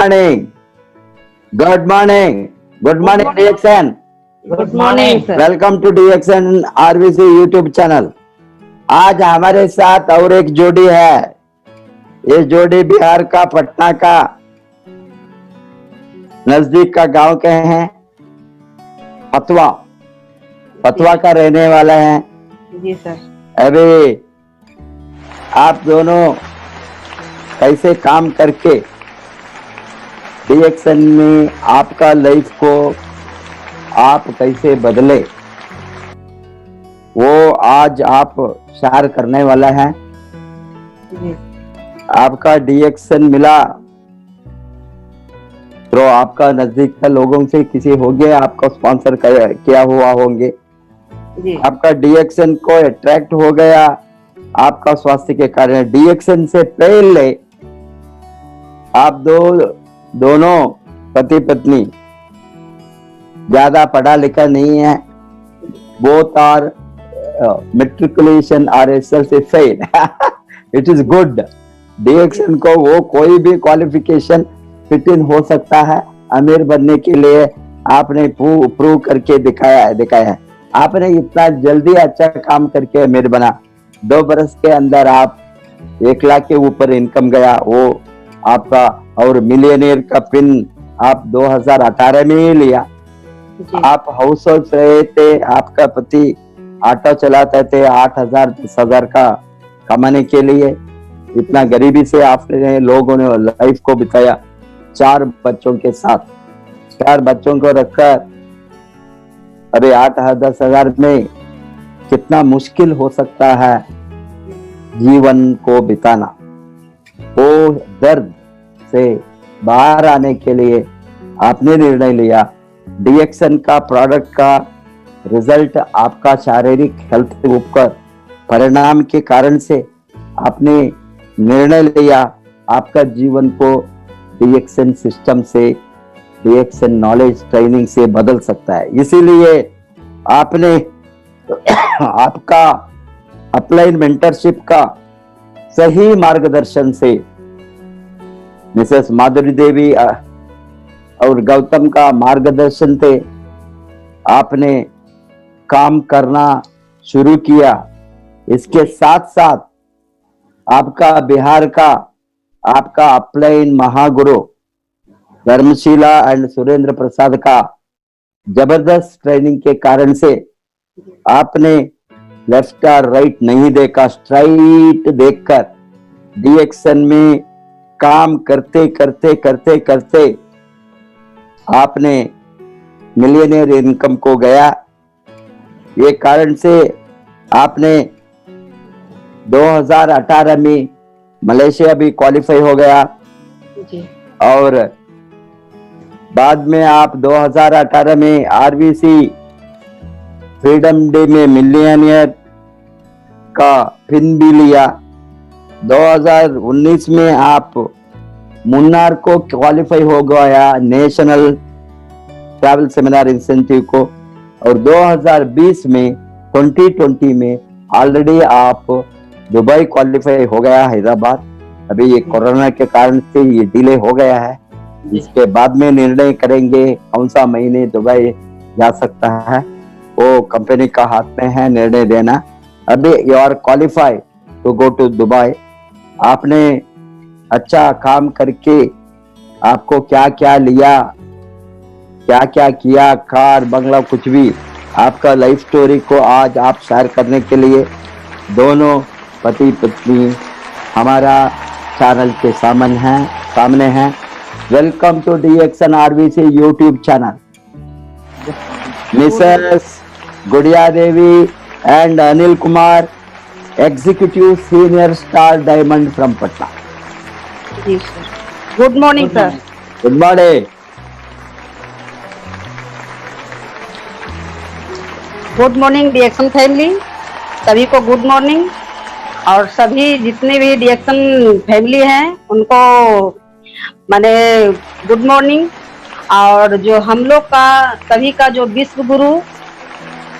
morning. Good morning. Good morning, DXN. Good morning sir. Welcome to DXN RVC YouTube channel. आज हमारे साथ और एक जोड़ी है। ये जोड़ी बिहार का पटना का नजदीक का गांव के हैं। पतवा का रहने वाला है। जी सर। अभी आप दोनों कैसे काम करके DXN में आपका लाइफ को आप कैसे बदले, वो आज आप शेयर करने वाला है। जी। आपका DXN मिला तो आपका नजदीक के लोगों से किसी हो गया, आपका स्पॉन्सर किया हुआ होंगे। जी। आपका DXN को अट्रैक्ट हो गया आपका स्वास्थ्य के कारण। DXN से पहले आप दोनों पति पत्नी ज्यादा पढ़ा लिखा नहीं है। Both are matriculation or SSLC fail. It is good. DXN को वो कोई भी क्वालिफिकेशन फिट इन हो सकता है। अमीर बनने के लिए आपने प्रूव करके दिखाया है। आपने इतना जल्दी अच्छा काम करके अमीर बना। 2 बरस के अंदर आप 1 लाख के ऊपर इनकम गया वो आपका। और मिलियनियर का पिन आप 2018 में ही लिया। आप हाउस होल्ड रहे थे, आपका पति ऑटो चलाते थे 8,000 10,000 का कमाने के लिए। इतना गरीबी से आपने लोगों ने लाइफ को बिताया। 4 बच्चों के साथ 4 बच्चों को रखकर अरे 8,000 10,000 में कितना मुश्किल हो सकता है जीवन को बिताना। वो दर्द से बाहर आने के लिए आपने निर्णय लिया। DXN का प्रोडक्ट का रिजल्ट आपका शारीरिक हेल्थ के ऊपर परिणाम के कारण से आपने निर्णय लिया आपका जीवन को DXN सिस्टम से, DXN नॉलेज ट्रेनिंग से बदल सकता है। इसीलिए आपने आपका अपलाइन मेंटरशिप का सही मार्गदर्शन से मिसेस माधुरी देवी और गौतम का मार्गदर्शन से आपने काम करना शुरू किया। इसके साथ साथ आपका बिहार का आपका अपलाइन महागुरु धर्मशीला एंड सुरेंद्र प्रसाद का जबरदस्त ट्रेनिंग के कारण से आपने लेफ्ट और राइट नहीं देखा, स्ट्राइट देखकर DXN में काम करते करते आपने मिलियनियर इनकम को गया। ये कारण से आपने 2018 में मलेशिया भी क्वालिफाई हो गया। जी। और बाद में आप 2018 में RVC फ्रीडम डे में मिलियनियर का पिन भी लिया। 2019 में आप मुन्नार को क्वालिफाई हो गया नेशनल ट्रैवल सेमिनार इंसेंटिव को। और 2020 में 2020 में ऑलरेडी आप दुबई क्वालिफाई हो गया हैदराबाद। अभी ये कोरोना के कारण से ये डिले हो गया है। इसके बाद में निर्णय करेंगे कौन सा महीने दुबई जा सकता है, वो कंपनी का हाथ में है निर्णय देना। अभी you are qualify to go to Dubai. आपने अच्छा काम करके आपको क्या क्या लिया, क्या क्या किया, कार बंगला कुछ भी, आपका लाइफ स्टोरी को आज आप शेयर करने के लिए दोनों पति पत्नी हमारा चैनल के सामने हैं। Welcome to DXN RVC YouTube channel. Mrs Gudiya Devi and Anil Kumar, executive senior star diamond from Patna. जी sir. Good morning sir. Good morning. Good morning DXN family, सभी को गुड मॉर्निंग। और सभी जितने भी DXN फैमिली हैं उनको माने गुड मॉर्निंग। और जो हम लोग का सभी का जो विश्व गुरु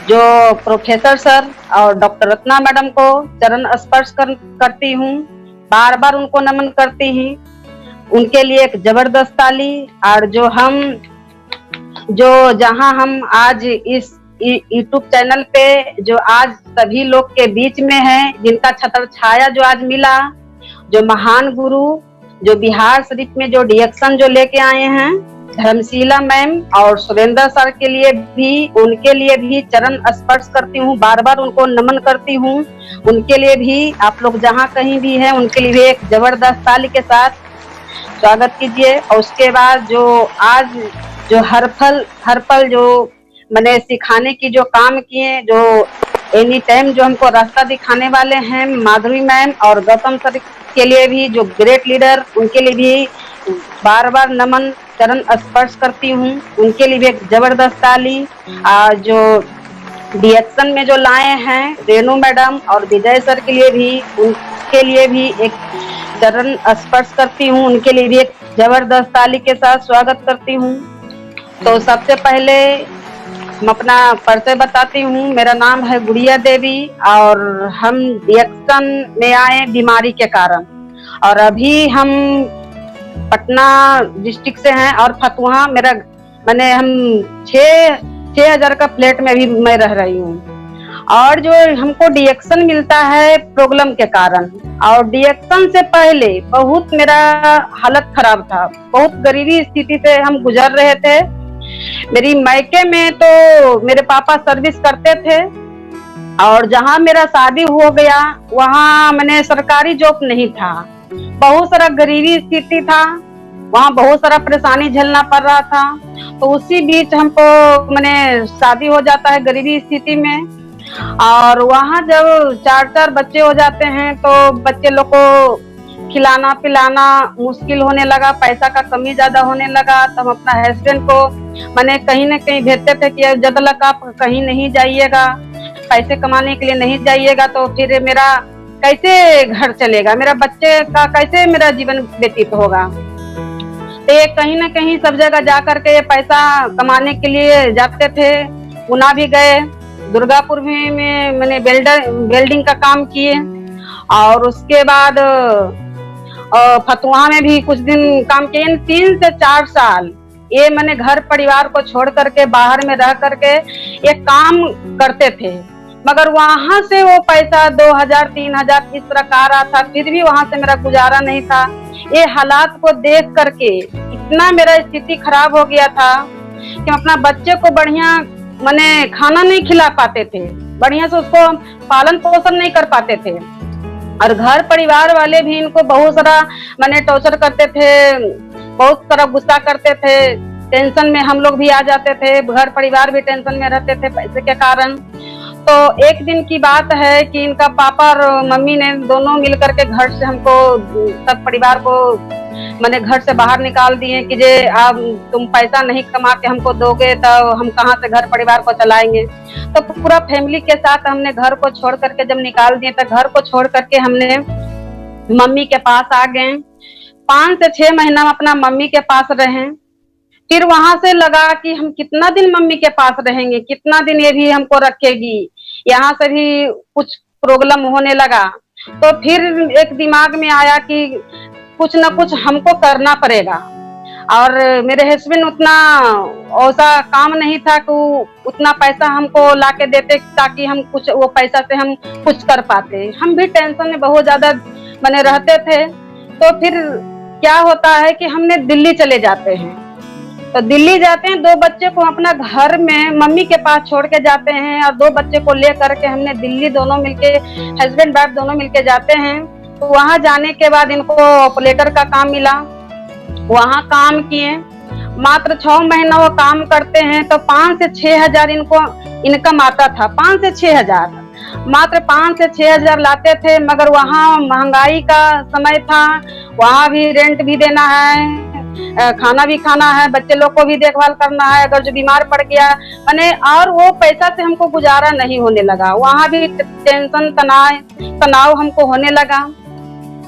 जो प्रोफेसर सर और डॉक्टर रत्ना मैडम को चरण स्पर्श करती हूँ, बार बार उनको नमन करती हूँ। उनके लिए एक जबरदस्त ताली। और जहां हम आज इस यूट्यूब चैनल पे जो आज सभी लोग के बीच में है, जिनका छत्र छाया जो आज मिला, जो महान गुरु जो बिहार शरीफ में जो डीएक्शन जो लेके आए हैं, धर्मशीला मैम और सुरेंद्र सर के लिए भी, उनके लिए भी चरण स्पर्श करती हूँ, बार बार उनको नमन करती हूँ। उनके लिए भी आप लोग जहाँ कहीं भी हैं, उनके लिए भी एक जबरदस्त ताली के साथ स्वागत कीजिए। और उसके बाद जो आज जो हर पल जो मैंने सिखाने की जो काम किए, जो एनी टाइम जो हमको रास्ता दिखाने वाले हैं, माधुरी मैम और गौतम सर के लिए भी जो ग्रेट लीडर, उनके लिए भी बार बार नमन चरण स्पर्श करती हूँ। उनके लिए भी एक जबरदस्त ताली। जो डीएक्शन में जो लाए हैं रेनू मैडम और विजय सर के लिए भी, उनके लिए भी एक चरण स्पर्श करती हूँ। उनके लिए भी एक जबरदस्त ताली के साथ स्वागत करती हूँ। तो सबसे पहले मैं अपना परिचय बताती हूँ। मेरा नाम है गुड़िया देवी और हम डीएक्शन में आए बीमारी के कारण, और अभी हम पटना डिस्ट्रिक्ट से हैं और फतुहा हम 6,000 का फ्लैट में अभी मैं रह रही हूँ। और जो हमको डीएक्शन मिलता है प्रॉब्लम के कारण, और डीएक्शन से पहले बहुत मेरा हालत खराब था, बहुत गरीबी स्थिति से हम गुजर रहे थे। मेरी मायके में तो मेरे पापा सर्विस करते थे, और जहाँ मेरा शादी हो गया वहाँ मैंने सरकारी जॉब नहीं था, बहुत सारा गरीबी स्थिति था, वहाँ बहुत सारा परेशानी झेलना पड़ रहा था। तो उसी बीच हमको मैंने शादी हो जाता है गरीबी स्थिति में, और वहाँ जब 4 बच्चे हो जाते हैं तो बच्चे लोग को खिलाना पिलाना मुश्किल होने लगा, पैसा का कमी ज्यादा होने लगा। तब अपना हस्बैंड को मैंने कहीं न कहीं भेजते थे कि जब तक आप कहीं नहीं जाइएगा, पैसे कमाने के लिए नहीं जाइएगा, तो फिर मेरा कैसे घर चलेगा, मेरा बच्चे का कैसे मेरा जीवन व्यतीत होगा। तो ये कहीं न कहीं सब जगह जा करके पैसा कमाने के लिए जाते थे। पुणे भी गए, दुर्गापुर में मैंने वेल्डिंग का काम किए, और उसके बाद फतुहा में भी कुछ दिन काम किए। 3 से 4 साल ये मैंने घर परिवार को छोड़ करके बाहर में रह करके ये काम करते थे, मगर वहां से वो पैसा 2,000 3,000 इस तरह का आ रहा था, फिर भी वहां से मेरा गुजारा नहीं था। ये हालात को देख करके इतना मेरा स्थिति खराब हो गया था कि हम अपना बच्चे को बढ़िया मैंने खाना नहीं खिला पाते थे, बढ़िया से उसको पालन पोषण नहीं कर पाते थे, और घर परिवार वाले भी इनको बहुत सारा मैंने टॉर्चर करते थे, बहुत सारा गुस्सा करते थे। टेंशन में हम लोग भी आ जाते थे, घर परिवार भी टेंशन में रहते थे पैसे के कारण। तो एक दिन की बात है कि इनका पापा और मम्मी ने दोनों मिलकर के घर से हमको, सब परिवार को मैंने घर से बाहर निकाल दिए कि जे आप तुम पैसा नहीं कमा के हमको दोगे तो हम कहाँ से घर परिवार को चलाएंगे। तो पूरा फैमिली के साथ हमने घर को छोड़ करके जब निकाल दिए, तो घर को छोड़ करके हमने मम्मी के पास आ गए। 5 से 6 महीना अपना मम्मी के पास रहे। फिर वहां से लगा कि हम कितना दिन मम्मी के पास रहेंगे, कितना दिन ये भी हमको रखेगी, यहाँ से भी कुछ प्रॉब्लम होने लगा। तो फिर एक दिमाग में आया कि कुछ न कुछ हमको करना पड़ेगा, और मेरे हस्बैंड उतना ऐसा काम नहीं था कि उतना पैसा हमको लाके देते ताकि हम कुछ वो पैसा से हम कुछ कर पाते। हम भी टेंशन में बहुत ज्यादा बने रहते थे। तो फिर क्या होता है कि हमने दिल्ली चले जाते हैं। तो दिल्ली जाते हैं, 2 बच्चे को अपना घर में मम्मी के पास छोड़ के जाते हैं, और 2 बच्चे को ले करके हमने दिल्ली दोनों मिलके, हस्बैंड वाइफ दोनों मिलके जाते हैं। तो वहां जाने के बाद इनको ऑपरेटर का काम मिला, वहां काम किए। मात्र 6 महीना वो काम करते हैं तो 5 से 6,000 इनको इनकम आता था। 5 से 6,000, मात्र 5 से 6,000 लाते थे। मगर वहाँ महंगाई का समय था, वहाँ भी रेंट भी देना है, खाना भी खाना है, बच्चे लोग को भी देखभाल करना है, अगर जो बीमार पड़ गया मैंने, और वो पैसा से हमको गुजारा नहीं होने लगा। वहाँ भी टेंशन तनाव हमको होने लगा।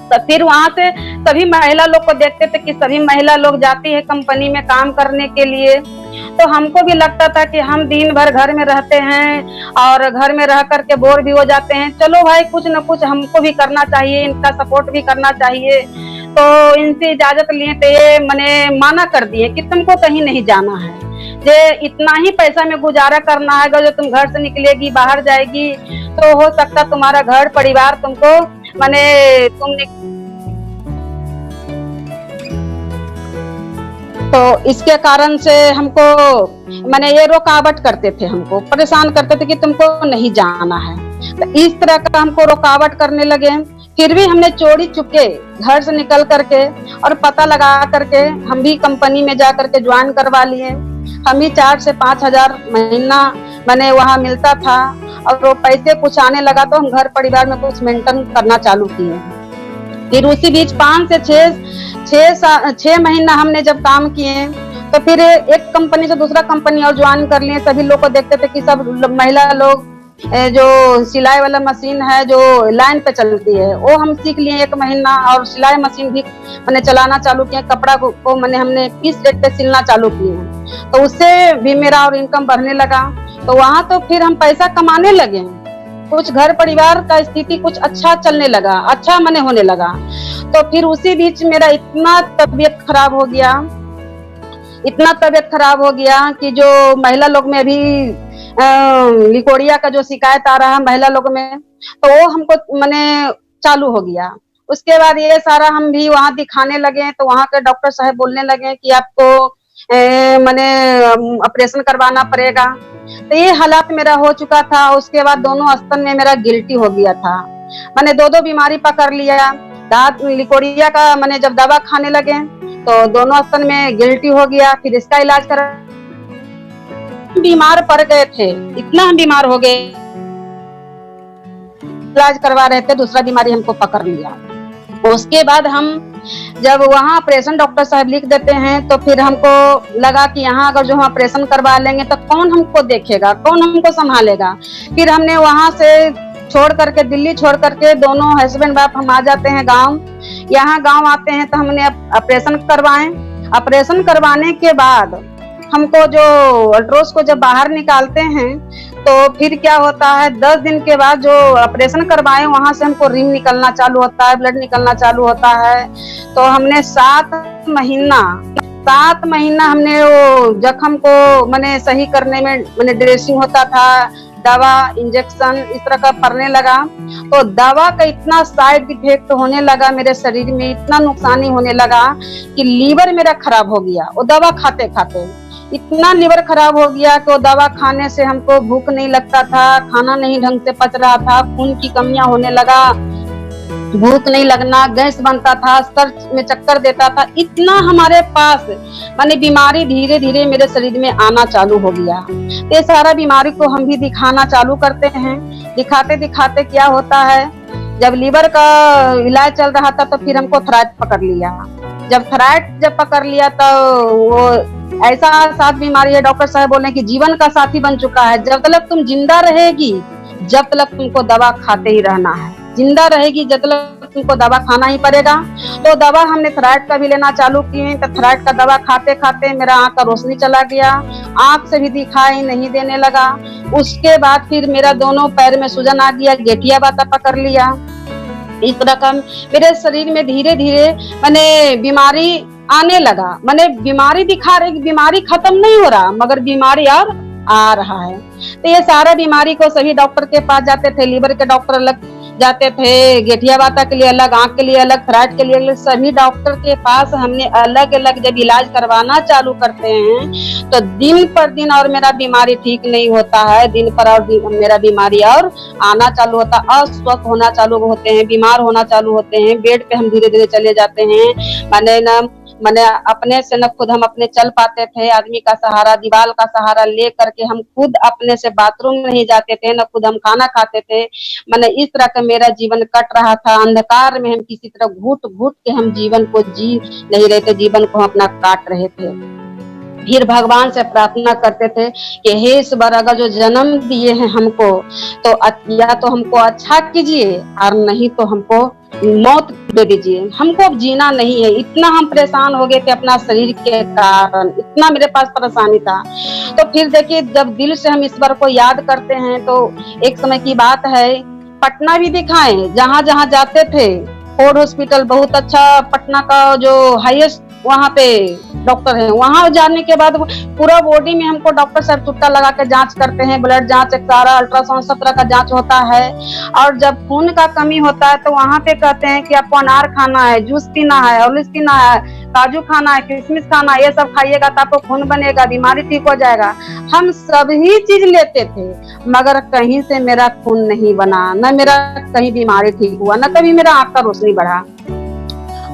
तो फिर वहां से सभी महिला लोग को देखते थे कि सभी महिला लोग जाती है कंपनी में काम करने के लिए। तो हमको भी लगता था कि हम दिन भर घर में रहते हैं और घर में रह करके बोर भी हो जाते हैं, चलो भाई कुछ न कुछ हमको भी करना चाहिए, इनका सपोर्ट भी करना चाहिए। तो इनसे इजाजत लिए तो ये मैंने माना कर दिए कि तुमको कहीं नहीं जाना है, जे इतना ही पैसा में गुजारा करना है। अगर जो तुम घर से निकलेगी बाहर जाएगी तो हो सकता तुम्हारा घर परिवार तुमको माने तो इसके कारण से हमको माने ये रुकावट करते थे, हमको परेशान करते थे कि तुमको नहीं जाना है। तो इस तरह का हमको रुकावट करने लगे। फिर भी हमने चोरी चुपके घर से निकल करके और पता लगा करके हम भी कंपनी में जा करके ज्वाइन करवा लिए। हम ही 4 से 5 हजार महीना मैंने वहाँ मिलता था और वो पैसे कुछ आने लगा तो हम घर परिवार में कुछ मेंटेन करना चालू किए। फिर उसी बीच 5 से 6 महीना हमने जब काम किए तो फिर एक कंपनी से दूसरा कंपनी और ज्वाइन कर लिए। सभी लोग को देखते थे कि सब महिला लोग जो सिलाई वाला मशीन है जो लाइन पे चलती है वो हम सीख लिए 1 महीना, और सिलाई मशीन भी मैंने चलाना चालू किया। कपड़ा को मैंने हमने पीस रेट पे सिलना चालू किए तो उससे भी मेरा और इनकम बढ़ने लगा। तो वहां तो फिर हम पैसा कमाने लगे, कुछ घर परिवार का स्थिति कुछ अच्छा चलने लगा, अच्छा मने होने लगा। तो फिर उसी बीच मेरा इतना तबीयत खराब हो गया कि जो महिला लोग में अभी लिकोरिया का जो शिकायत आ रहा है महिला लोग में, तो वो हमको मैंने चालू हो गया। उसके बाद ये सारा हम भी वहां दिखाने लगे तो वहां के डॉक्टर साहब बोलने लगे कि आपको मैंने ऑपरेशन करवाना पड़ेगा। तो ये हालात मेरा हो चुका था। उसके बाद दोनों स्तन में मेरा गिल्टी हो गया था, मैंने 2 बीमारी पकड़ लिया। दांत लिकोरिया का मैंने जब दवा खाने लगे तो दोनों स्तन में गिल्टी हो गया। फिर इसका इलाज करा, बीमार पड़ गए थे, इतना हम बीमार हो गए, इलाज करवा रहे थे, दूसरा बीमारी हमको पकड़ लिया। उसके बाद हम जब वहाँ ऑपरेशन डॉक्टर साहब लिख देते हैं तो फिर हमको लगा कि यहाँ अगर जो हम ऑपरेशन करवा लेंगे तो कौन हमको देखेगा, कौन हमको संभालेगा। फिर हमने वहां से छोड़ करके दिल्ली छोड़ करके दोनों हस्बैंड वाइफ हम आ जाते हैं गांव। यहाँ गांव आते हैं तो हमने ऑपरेशन करवाए। ऑपरेशन करवाने के बाद हमको जो अल्ट्रोस को जब बाहर निकालते हैं तो फिर क्या होता है, 10 दिन के बाद जो ऑपरेशन करवाए वहां से हमको रिम निकलना चालू होता है, ब्लड निकलना चालू होता है। तो हमने 7 महीना हमने वो जख्म को मैंने सही करने में मैंने ड्रेसिंग होता था, दवा इंजेक्शन इस तरह का पड़ने लगा। तो दवा का इतना साइड इफेक्ट होने लगा मेरे शरीर में, इतना नुकसानी होने लगा कि लीवर मेरा खराब हो गया। वो दवा खाते खाते इतना लीवर खराब हो गया कि वो दवा खाने से हमको भूख नहीं लगता था, खाना नहीं ढंग से पच रहा था, खून की कमियां होने लगा, भूख नहीं लगना, गैस बनता था, सर में चक्कर देता था। इतना हमारे पास माने बीमारी धीरे धीरे मेरे शरीर में आना चालू हो गया। ये सारा बीमारी को हम भी दिखाना चालू करते हैं। दिखाते दिखाते क्या होता है, जब लीवर का इलाज चल रहा था तो फिर हमको थायराइड पकड़ लिया। जब पकड़ लिया तो वो ऐसा 7 बीमारी है, डॉक्टर साहब बोले कि जीवन का साथी बन चुका है। जब तक तुम जिंदा रहेगी जब तक तुमको दवा खाते ही रहना है, जिंदा रहेगी जब तक तुमको दवा खाना ही पड़ेगा। तो दवा हमने थायराइड का भी लेना चालू किए। तो थायराइड का दवा खाते खाते मेरा आंख का रोशनी चला गया, आंख से भी दिखाई नहीं देने लगा। उसके बाद फिर मेरा दोनों पैर में सूजन आ गया, गेठिया बाता पकड़ लिया। इस तरह का मेरे शरीर में धीरे धीरे मैंने बीमारी आने लगा। मैंने बीमारी दिखा रही, बीमारी खत्म नहीं हो रहा मगर बीमारी और आ रहा है। तो ये सारा बीमारी को सभी डॉक्टर के पास जाते थे, लीवर के डॉक्टर अलग जाते थे, गेठिया बाता के लिए अलग, आंख के लिए अलग, थायराइड के लिए अलग, सभी डॉक्टर के पास हमने अलग अलग जब इलाज करवाना चालू करते हैं तो दिन पर दिन और मेरा बीमारी ठीक नहीं होता है, दिन पर और मेरा बीमारी और आना चालू होता, अस्वस्थ होना चालू होते हैं, बीमार होना चालू होते हैं, बेड पे हम धीरे धीरे चले जाते हैं। मैंने अपने से न खुद हम अपने चल पाते थे, आदमी का सहारा, दीवार का सहारा ले करके हम खुद अपने से बाथरूम नहीं जाते थे, न खुद हम खाना खाते थे। मैंने इस तरह का मेरा जीवन कट रहा था। अंधकार में हम किसी तरह घुट घुट के हम जीवन को जी नहीं रहे थे, जीवन को अपना काट रहे थे। फिर भगवान से प्रार्थना करते थे कि हे ईश्वर, अगर जो जन्म दिए हैं हमको तो या तो हमको अच्छा कीजिए और नहीं तो हमको मौत दे दीजिए, हमको अब जीना नहीं है। इतना हम परेशान हो गए थे अपना शरीर के कारण, इतना मेरे पास परेशानी था। तो फिर देखिए, जब दिल से हम ईश्वर को याद करते हैं तो एक समय की बात है, पटना भी दिखाए, जहाँ जहाँ जाते थे फोर्ड हॉस्पिटल बहुत अच्छा, पटना का जो हाईएस्ट वहाँ पे डॉक्टर है, वहाँ जाने के बाद पूरा बॉडी में हमको डॉक्टर साहब चुट्टा लगा के जांच करते हैं, ब्लड जांच, सारा अल्ट्रासाउंड, सब तरह का जांच होता है। और जब खून का कमी होता है तो वहाँ पे कहते हैं कि आपको अनार खाना है, जूस पीना है, हॉर्लिक्स पीना है, काजू खाना है, किशमिश खाना है, ये सब खाइएगा तो आपको खून बनेगा, बीमारी ठीक हो जाएगा। हम सभी चीज लेते थे मगर कहीं से मेरा खून नहीं बना, न मेरा कहीं बीमारी ठीक हुआ, न कभी मेरा आंख का रोशनी बढ़ा।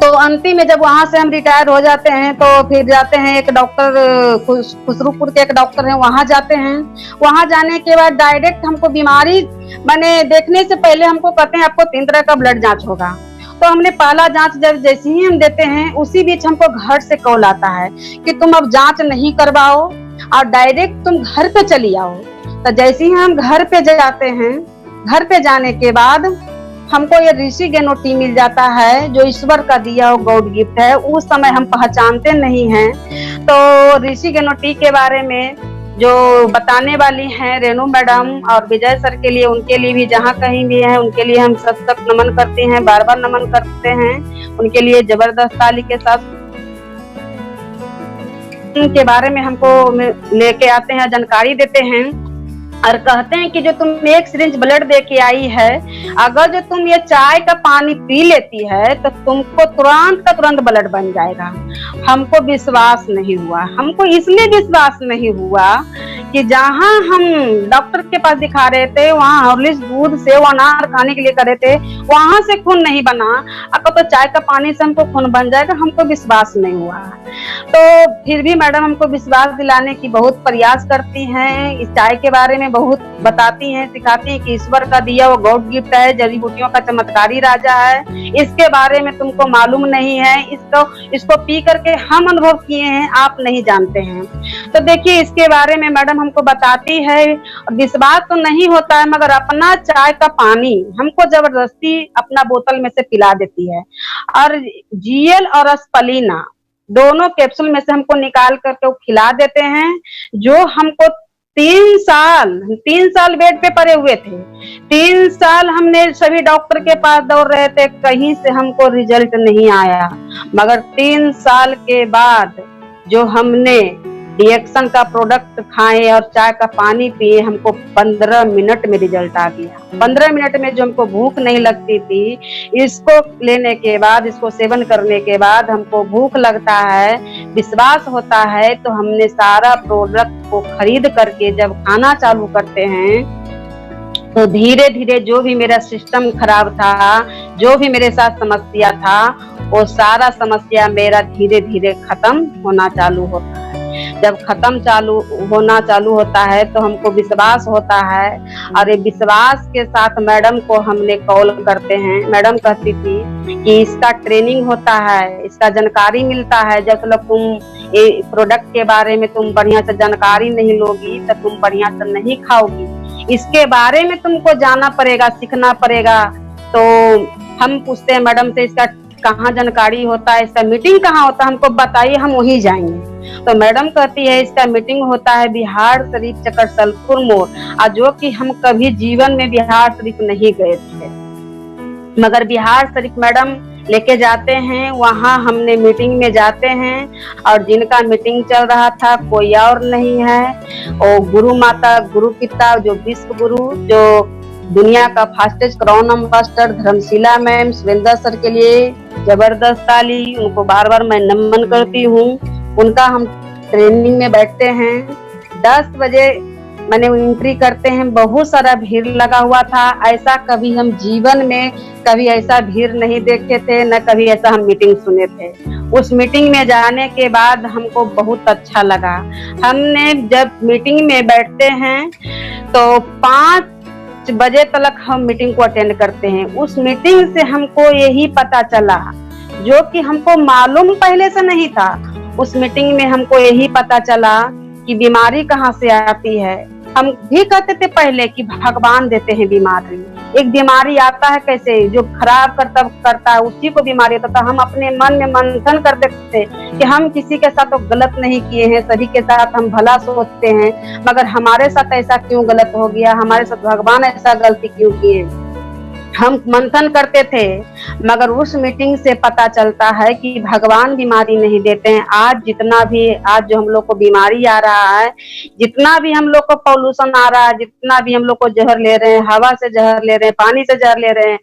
तो अंतिम में जब वहां से हम रिटायर हो जाते हैं तो फिर जाते हैं एक डॉक्टर, खुसरूपुर के एक डॉक्टर हैं, वहां जाते हैं। वहां जाने के बाद डायरेक्ट हमको बीमारी मैंने देखने से पहले हमको कहते हैं आपको 3 तरह का ब्लड जांच होगा। तो हमने पहला जांच जब जैसे ही हम देते हैं उसी बीच हमको घर से कॉल आता है कि तुम अब जांच नहीं करवाओ और डायरेक्ट तुम घर पे चली आओ। तो जैसे ही हम घर पे जाते हैं, घर पे जाने के बाद हमको ये ऋषि गेनो टी मिल जाता है जो ईश्वर का दिया हुआ गॉड गिफ्ट है। उस समय हम पहचानते नहीं हैं। तो ऋषि गेनो टी के बारे में जो बताने वाली हैं रेणु मैडम और विजय सर के लिए, उनके लिए भी जहाँ कहीं भी है उनके लिए हम सतत नमन करते हैं, बार बार नमन करते हैं। उनके लिए जबरदस्त ताली के साथ के बारे में हमको लेके आते हैं, जानकारी देते हैं और कहते हैं कि जो तुम एक सिरिंज ब्लड दे के आई है, अगर जो तुम ये चाय का पानी पी लेती है तो तुमको तुरंत ब्लड बन जाएगा। हमको विश्वास नहीं हुआ। हमको इसलिए विश्वास नहीं हुआ कि जहाँ हम डॉक्टर के पास दिखा रहे थे वहाँ हॉर्लिक्स दूध से वो अनार खाने के लिए कर रहे थे, वहां से खून नहीं बना। अब तो चाय का पानी से हमको खून बन जाएगा, हमको विश्वास नहीं हुआ। तो फिर भी मैडम हमको विश्वास दिलाने की बहुत प्रयास करती हैं, इस चाय के बारे में बहुत बताती हैं, सिखाती हैं कि ईश्वर का दिया वो गॉड गिफ्ट है, जड़ी बूटियों का चमत्कारी राजा है, इसके बारे में तुमको मालूम नहीं है, इसको पी करके हम अनुभव किए हैं, आप नहीं जानते हैं। तो देखिए इसके बारे में मैडम हमको बताती है। विश्वास तो नहीं होता है मगर अपना चाय का पानी हमको जबरदस्ती अपना बोतल में से पिला देती है और जीएल और अस्पलीना दोनों कैप्सूल में से हमको निकाल करके वो खिला देते हैं। जो हमको 3 साल बेड पे पड़े हुए थे, 3 साल हमने सभी डॉक्टर के पास दौड़ रहे थे, कहीं से हमको रिजल्ट नहीं आया। मगर 3 साल के बाद जो हमने डीएक्शन का प्रोडक्ट खाए और चाय का पानी पिए, हमको 15 मिनट में रिजल्ट आ गया। 15 मिनट में जो हमको भूख नहीं लगती थी, इसको लेने के बाद, इसको सेवन करने के बाद हमको भूख लगता है, विश्वास होता है। तो हमने सारा प्रोडक्ट को खरीद करके जब खाना चालू करते हैं तो धीरे धीरे जो भी मेरा सिस्टम खराब था, जो भी मेरे साथ समस्या था, वो सारा समस्या मेरा धीरे धीरे खत्म होना चालू होता है। जब होना चालू होता है तो हमको विश्वास होता है और ये विश्वास के साथ मैडम को हमने कॉल करते हैं। मैडम कहती थी कि इसका ट्रेनिंग होता है, इसका जानकारी मिलता है, जब तक तुम ये प्रोडक्ट के बारे में तुम बढ़िया से जानकारी नहीं लोगी तो तुम बढ़िया से नहीं खाओगी, इसके बारे में तुमको जाना पड़ेगा, सीखना पड़ेगा। तो हम पूछते हैं मैडम से इसका कहाँ जानकारी होता है, इसका मीटिंग कहाँ होता है, हमको बताइए, हम वहीं जाएंगे। तो मैडम कहती है इसका मीटिंग होता है बिहार शरीफ चकरसलपुर मोड़, और जो कि हम कभी जीवन में बिहार शरीफ नहीं गए थे, मगर बिहार शरीफ मैडम लेके जाते हैं। वहाँ हमने मीटिंग में जाते हैं और जिनका मीटिंग चल रहा था कोई और नहीं है, और गुरु माता गुरु पिता जो विश्व गुरु, जो दुनिया का fastest crown ambassador Dharamshila ma'am, Surendra sir के लिए जबरदस्त ताली, उनको बार बार मैं नमन करती हूँ। उनका हम ट्रेनिंग में बैठते हैं, 10 बजे मैंने एंट्री करते हैं, बहुत सारा भीड़ लगा हुआ था। ऐसा कभी हम जीवन में कभी ऐसा भीड़ नहीं देखे थे, न कभी ऐसा हम मीटिंग सुने थे। उस मीटिंग में जाने के बाद हमको बहुत अच्छा लगा। हमने जब मीटिंग में बैठते हैं तो 5 बजे तक हम मीटिंग को अटेंड करते हैं। उस मीटिंग से हमको यही पता चला जो कि हमको मालूम पहले से नहीं था। उस मीटिंग में हमको यही पता चला कि बीमारी कहाँ से आती है। हम भी कहते थे पहले कि भगवान देते हैं बीमारी, एक बीमारी आता है कैसे, जो खराब करता है उसी को बीमारी होता था। हम अपने मन में मंथन करते थे कि हम किसी के साथ तो गलत नहीं किए हैं, सभी के साथ हम भला सोचते हैं, मगर हमारे साथ ऐसा क्यों गलत हो गया, हमारे साथ भगवान ऐसा गलती क्यों किए। हम मंथन करते थे, मगर उस मीटिंग से पता चलता है कि भगवान बीमारी नहीं देते हैं। आज जो हम लोग को बीमारी आ रहा है, जितना भी हम लोग को पॉल्यूशन आ रहा है, जितना भी हम लोग को जहर ले रहे हैं, हवा से जहर ले रहे हैं, पानी से जहर ले रहे हैं,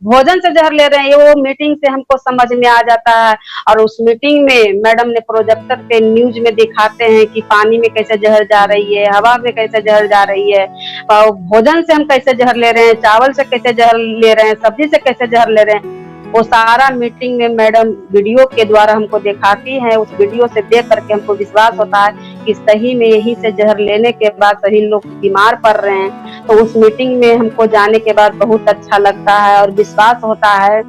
भोजन से जहर ले रहे हैं, ये वो मीटिंग से हमको समझ में आ जाता है। और उस मीटिंग में मैडम ने प्रोजेक्टर पे न्यूज में दिखाते हैं कि पानी में कैसे जहर जा रही है, हवा में कैसे जहर जा रही है, और भोजन से हम कैसे जहर ले रहे हैं, चावल से कैसे जहर ले रहे हैं, सब्जी से कैसे जहर ले रहे हैं। वो सारा मीटिंग में मैडम वीडियो के द्वारा हमको दिखाती है। उस वीडियो से देख करके हमको विश्वास होता है कि सही में यही से जहर लेने के बाद सही लोग बीमार पड़ रहे हैं। तो उस मीटिंग में हमको जाने के बाद बहुत अच्छा लगता है और विश्वास होता है।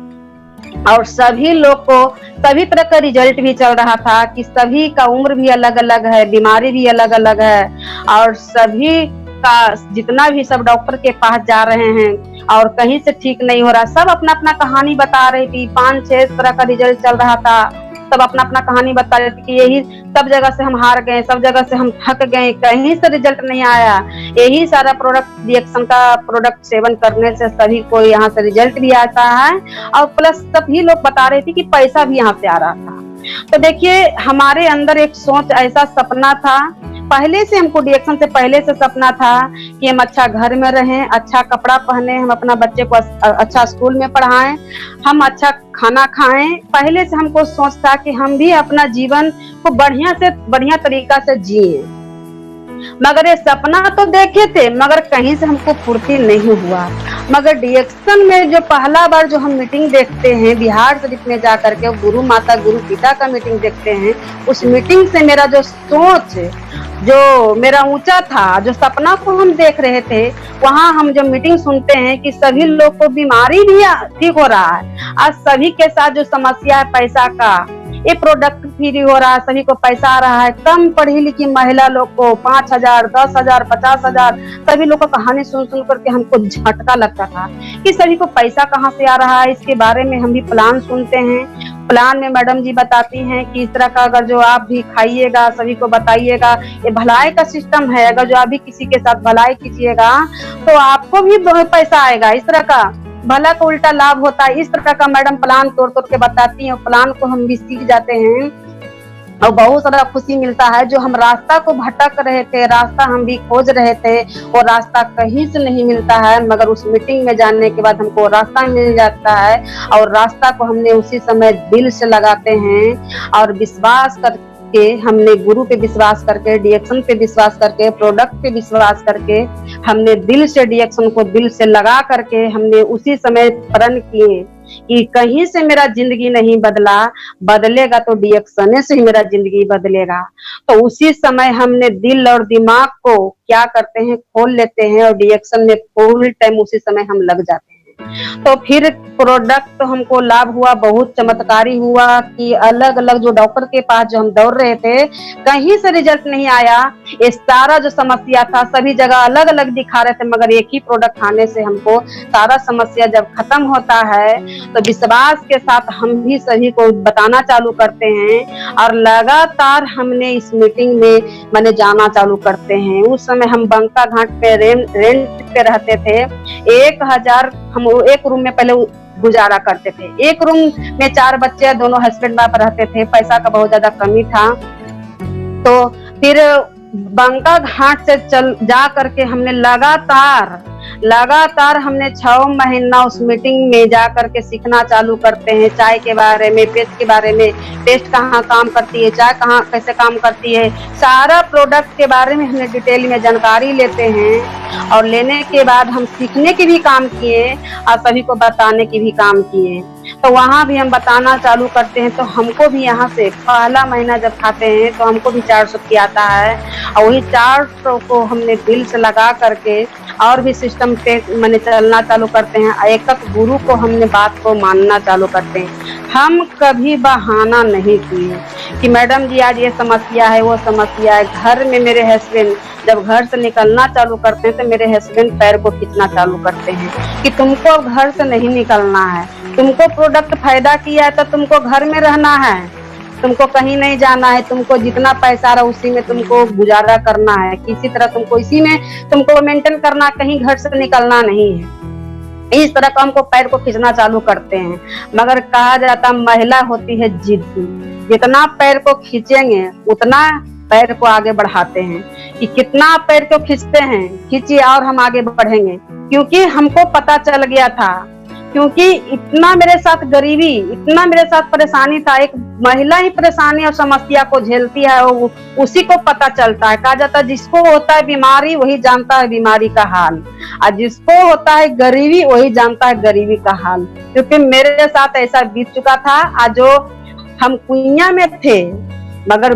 और सभी लोग को सभी तरह का रिजल्ट भी चल रहा था कि सभी का उम्र भी अलग अलग है, बीमारी भी अलग अलग है, और सभी का जितना भी सब डॉक्टर के पास जा रहे हैं और कहीं से ठीक नहीं हो रहा। सब अपना अपना कहानी बता रही थी, 5-6 तरह का रिजल्ट चल रहा था। सब अपना अपना कहानी बता रहे थे कि यही सब जगह से हम हार गए, सब जगह से हम थक गए, कहीं से रिजल्ट नहीं आया। यही सारा प्रोडक्ट रिएक्शन का प्रोडक्ट सेवन करने से सभी को यहाँ से रिजल्ट भी आता है, और प्लस सभी लोग बता रहे थे कि पैसा भी यहाँ से आ रहा था। तो देखिए, हमारे अंदर एक सोच, ऐसा सपना था पहले से, हमको रिएक्शन से पहले से सपना था कि हम अच्छा घर में रहें, अच्छा कपड़ा पहने, हम अपना बच्चे को अच्छा स्कूल में पढ़ाएं, हम अच्छा खाना खाएं। पहले से हमको सोच था कि हम भी अपना जीवन को बढ़िया तरीका से जिए। मगर ये सपना तो देखे थे, मगर कहीं से हमको पूर्ति नहीं हुआ। मगर रिएक्शन में जो पहला बार जो हम मीटिंग देखते हैं बिहार शरीफ में जाकर के, गुरु माता गुरु पिता का मीटिंग देखते हैं, उस मीटिंग से मेरा जो सोच, जो मेरा ऊंचा था, जो सपना को हम देख रहे थे, वहाँ हम जो मीटिंग सुनते हैं कि सभी लोग को बीमारी भी ठीक हो रहा है। आज सभी के साथ जो समस्या है पैसा का, ये प्रोडक्ट फ्री हो रहा है, सभी को पैसा आ रहा है। कम पढ़ी लिखी महिला लोग को 5,000, 10,000, 50,000, सभी लोग का कहानी सुन करके हमको झटका लगता था कि सभी को पैसा कहाँ से आ रहा है। इसके बारे में हम भी प्लान सुनते हैं। प्लान में मैडम जी बताती हैं कि इस तरह का अगर जो आप भी खाइएगा, सभी को बताइएगा, ये भलाई का सिस्टम है। अगर जो आप भी किसी के साथ भलाई कीजिएगा तो आपको भी बहुत पैसा आएगा। इस तरह का भला का उल्टा लाभ होता है। इस तरह का मैडम प्लान तोड़ के बताती हैं। प्लान को हम भी सीख जाते हैं और बहुत सारा खुशी मिलता है। जो हम रास्ता को भटक रहे थे, रास्ता हम भी खोज रहे थे, वो रास्ता कहीं से नहीं मिलता है, मगर उस मीटिंग में जानने के बाद हमको रास्ता मिल जाता है। और रास्ता को हमने उसी समय दिल से लगाते हैं और विश्वास करके, हमने गुरु पे विश्वास करके, रिएक्शन पे विश्वास करके, प्रोडक्ट पे विश्वास करके, हमने दिल से रिएक्शन को दिल से लगा करके हमने उसी समय प्रण किए कि कहीं से मेरा जिंदगी नहीं बदला, बदलेगा तो रिएक्शन से ही मेरा जिंदगी बदलेगा। तो उसी समय हमने दिल और दिमाग को क्या करते हैं, खोल लेते हैं और रिएक्शन में फुल टाइम उसी समय हम लग जाते हैं। तो फिर प्रोडक्ट तो हमको लाभ हुआ, बहुत चमत्कारी हुआ कि अलग अलग जो डॉक्टर के पास जो हम दौड़ रहे थे, कहीं से रिजल्ट नहीं आया। ये सारा जो समस्या था सभी जगह अलग अलग दिखा रहे थे, मगर एक ही प्रोडक्ट खाने से हमको सारा समस्या जब खत्म होता है तो विश्वास के साथ हम भी सभी को बताना चालू करते हैं और लगातार हमने इस मीटिंग में मैंने जाना चालू करते हैं। उस समय हम बंका घाट पे रेंट पे रहते थे। 1,000 हम एक रूम में पहले गुजारा करते थे। एक रूम में 4 बच्चे, दोनों हस्बैंड वाइफ रहते थे। पैसा का बहुत ज्यादा कमी था। तो फिर बंका घाट से जा करके हमने लगातार हमने 6 महीना उस मीटिंग में जा करके सीखना चालू करते हैं। चाय के बारे में, पेस्ट के बारे में, पेस्ट कहाँ काम करती है, चाय कहाँ कैसे काम करती है, सारा प्रोडक्ट के बारे में हमने डिटेल में जानकारी लेते हैं। और लेने के बाद हम सीखने के भी काम किए और सभी को बताने की भी काम किए। तो वहाँ भी हम बताना चालू करते हैं। तो हमको भी यहाँ से पहला महीना जब खाते हैं तो हमको भी 400 आता है, और वही 400 को हमने दिल से लगा करके और भी सिस्टम पे मैंने चलना चालू करते हैं। एक गुरु को हमने बात को मानना चालू करते हैं। हम कभी बहाना नहीं किए कि मैडम जी आज ये समस्या है, वो समस्या है। घर में मेरे हस्बैंड जब घर से निकलना चालू करते हैं तो मेरे हस्बैंड पैर को खींचना चालू करते हैं कि तुमको अब घर से नहीं निकलना है, तुमको प्रोडक्ट फायदा किया है तो तुमको घर में रहना है, तुमको कहीं नहीं जाना है, तुमको जितना पैसा रहा उसी में तुमको गुजारा करना है, किसी तरह तुमको इसी में तुमको मेंटेन करना, कहीं घर से निकलना नहीं है। इस तरह का हमको पैर को खींचना चालू करते हैं। मगर कहा जाता महिला होती है जिद्दी, जितना पैर को खींचेंगे उतना पैर को आगे बढ़ाते हैं कि कितना पैर को खींचते हैं, खींचिए और हम आगे बढ़ेंगे। क्योंकि हमको पता चल गया था, क्योंकि इतना मेरे साथ गरीबी, इतना मेरे साथ परेशानी था। एक महिला ही परेशानी और समस्या को झेलती है, वो उसी को पता चलता है। कहा जाता है जिसको होता है बीमारी वही जानता है बीमारी का हाल, और जिसको होता है गरीबी वही जानता है गरीबी का हाल। क्योंकि मेरे साथ ऐसा बीत चुका था। आज जो हम कुइया में थे, मगर